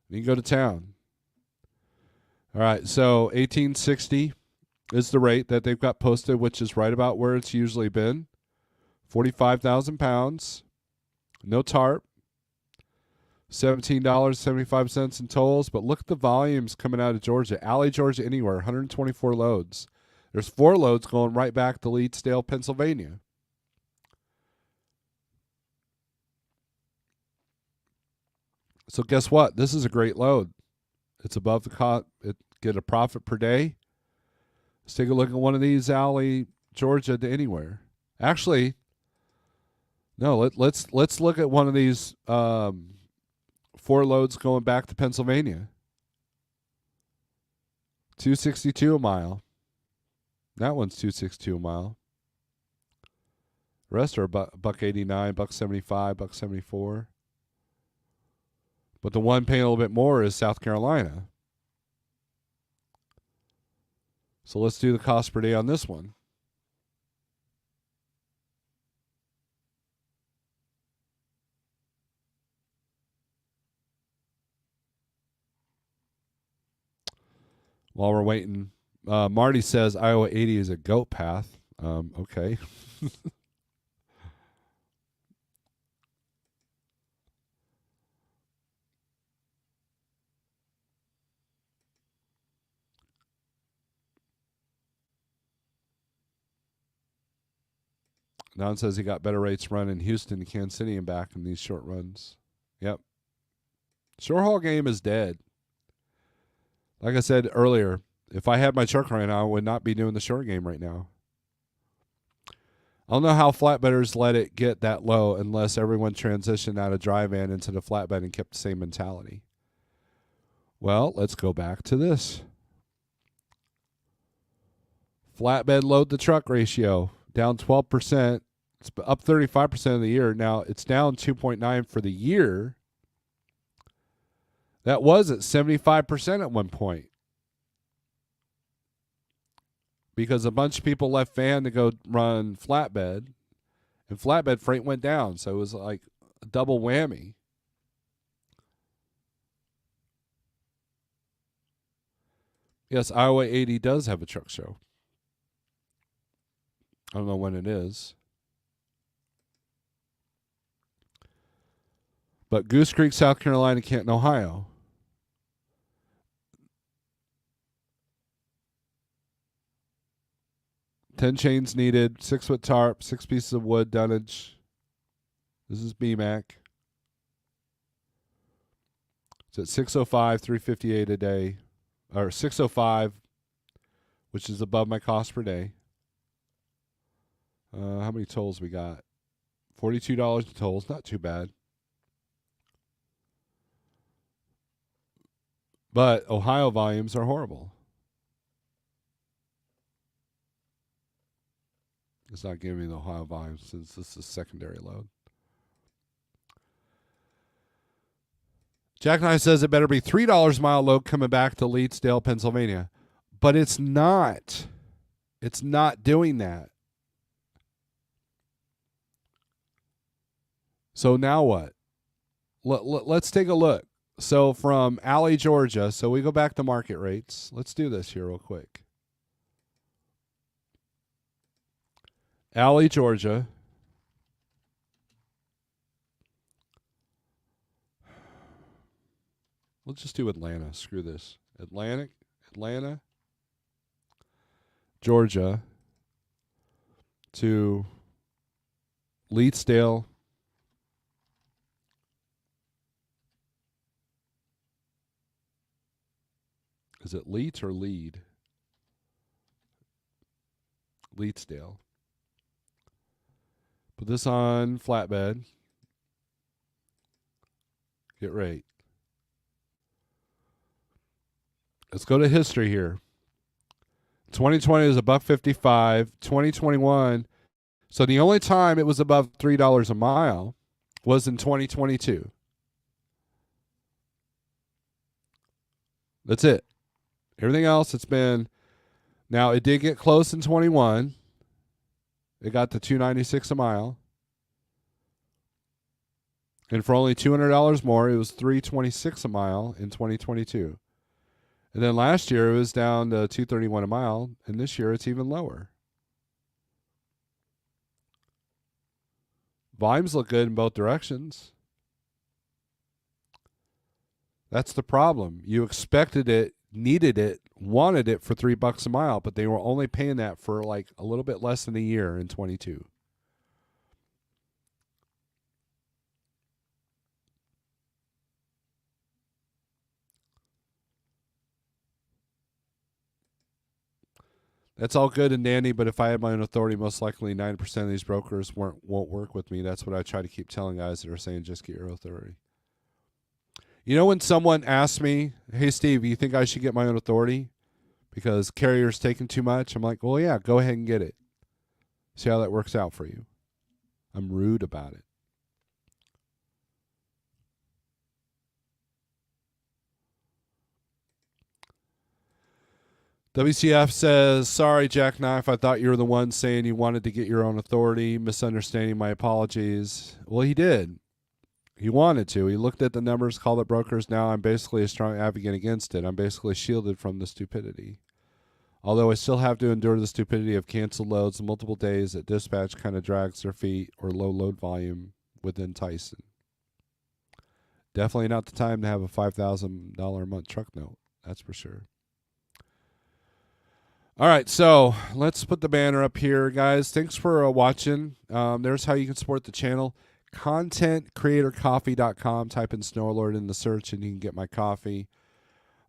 He can go to town. All right, so 1860 is the rate that they've got posted, which is right about where it's usually been 45,000 pounds. No tarp. $17.75 in tolls. But look at the volumes coming out of Georgia. Alley, Georgia, anywhere. 124 loads. There's 4 loads going right back to Leedsdale, Pennsylvania. So guess what? This is a great load. It's above the cost. It get a profit per day. Let's take a look at one of these, Alley, Georgia to anywhere. Actually, no. Let's look at one of these 4 loads going back to Pennsylvania. $262 a mile. That one's $262 a mile. The rest are $1.89, $1.75, $1.74. But the one paying a little bit more is South Carolina. So let's do the cost per day on this one. While we're waiting, Marty says Iowa 80 is a goat path. Okay. Don says he got better rates run in Houston, Kansas City, and back in these short runs. Yep. Short haul game is dead. Like I said earlier, if I had my truck right now, I would not be doing the short game right now. I don't know how flatbedders let it get that low unless everyone transitioned out of dry van into the flatbed and kept the same mentality. Well, let's go back to this. Flatbed load to truck ratio, down 12%. It's up 35% of the year. Now, it's down 2.9 for the year. That was at 75% at one point. Because a bunch of people left van to go run flatbed, and flatbed freight went down. So it was like a double whammy. Yes, Iowa 80 does have a truck show. I don't know when it is. But Goose Creek, South Carolina, Canton, Ohio. Ten chains needed, 6-foot tarp, 6 pieces of wood, dunnage. This is BMAC. It's at 605, 358 a day. Or 605, which is above my cost per day. How many tolls we got? $42 in tolls, not too bad. But Ohio volumes are horrible. It's not giving me the Ohio volumes since this is secondary load. Jack Knight says it better be $3 a mile load coming back to Leedsdale, Pennsylvania. But it's not. It's not doing that. So now what? Let's take a look. So from Alley, Georgia, so we go back to market rates. Let's do this here real quick. Alley, Georgia. Let's just do Atlanta. Screw this. Atlanta, Georgia to Leedsdale. Is it Leeds or Lead? Leedsdale. Put this on flatbed. Get rate. Let's go to history here. 2020 is $1.55. 2021. So the only time it was above $3 a mile was in 2022. That's it. Everything else, it's been. Now it did get close in 21. It got to $2.96 a mile. And for only $200 more, it was $3.26 a mile in 2022. And then last year it was down to $2.31 a mile, and this year it's even lower. Volumes look good in both directions. That's the problem. You expected it, needed it, wanted it for $3 a mile, but they were only paying that for like a little bit less than a year in 22. That's all good and dandy, but if I had my own authority, most likely 90% of these brokers won't work with me. That's what I try to keep telling guys that are saying just get your authority. You know, when someone asks me, hey, Steve, you think I should get my own authority because carrier's taking too much? I'm like, well, yeah, go ahead and get it. See how that works out for you. I'm rude about it. WCF says, sorry, Jackknife. I thought you were the one saying you wanted to get your own authority. Misunderstanding. My apologies. Well, he did. He wanted to. He looked at the numbers, called it brokers. Now I'm basically a strong advocate against it. I'm basically shielded from the stupidity. Although I still have to endure the stupidity of canceled loads multiple days that dispatch kind of drags their feet or low load volume within Tyson. Definitely not the time to have a $5,000 a month truck note. That's for sure. All right, so let's put the banner up here, guys. Thanks for watching. There's how you can support the channel. ContentCreatorCoffee.com. Type in Snorelord in the search, and you can get my coffee.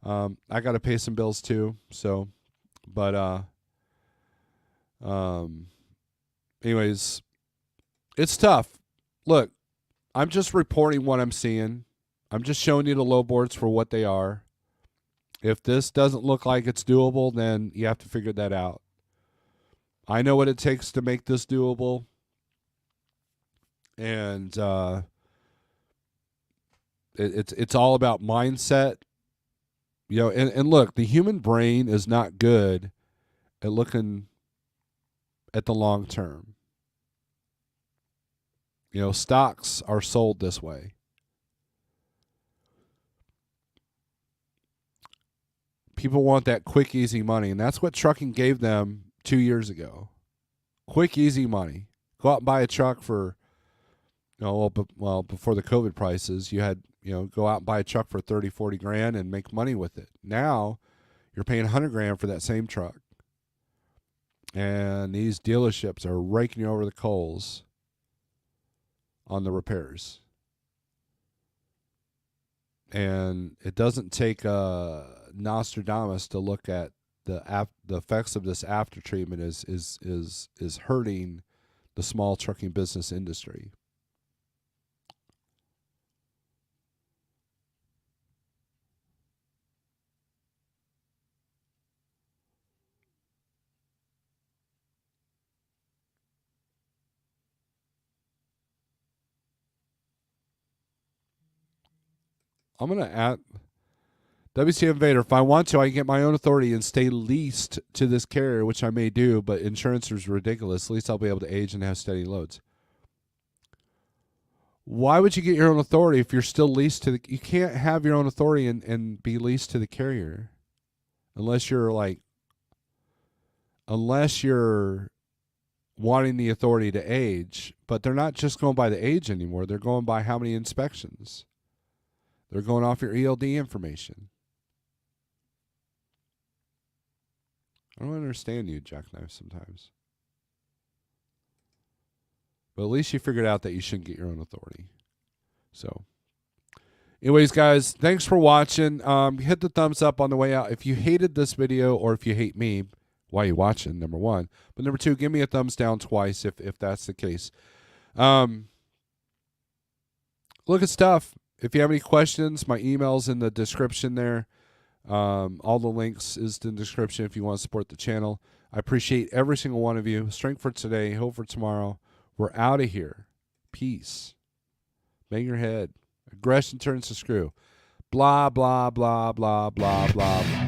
I got to pay some bills too, so, but anyways, it's tough. Look, I'm just reporting what I'm seeing. I'm just showing you the low boards for what they are. If this doesn't look like it's doable, then you have to figure that out. I know what it takes to make this doable. And it's all about mindset. You know, and look, the human brain is not good at looking at the long term. You know, stocks are sold this way. People want that quick, easy money, and that's what trucking gave them 2 years ago. Quick, easy money. Go out and buy a truck for, well, before the COVID prices, you had, go out and buy a truck for 30, 40 grand and make money with it. Now, you're paying 100 grand for that same truck. And these dealerships are raking you over the coals on the repairs. And it doesn't take Nostradamus to look at the effects of this after treatment is hurting the small trucking business industry. I'm going to add WC Invader. If I want to, I can get my own authority and stay leased to this carrier, which I may do, but insurance is ridiculous. At least I'll be able to age and have steady loads. Why would you get your own authority if you're still leased to the... You can't have your own authority and be leased to the carrier unless you're wanting the authority to age. But they're not just going by the age anymore. They're going by how many inspections. They're going off your ELD information. I don't understand you, Jackknife, sometimes. But at least you figured out that you shouldn't get your own authority. So, anyways, guys, thanks for watching. Hit the thumbs up on the way out. If you hated this video or if you hate me, why are you watching, number one? But number two, give me a thumbs down twice if that's the case. Look at stuff. If you have any questions, my email's in the description there. All the links is in the description if you want to support the channel. I appreciate every single one of you. Strength for today, hope for tomorrow. We're out of here. Peace. Bang your head. Aggression turns to screw. Blah, blah, blah, blah, blah, blah, blah.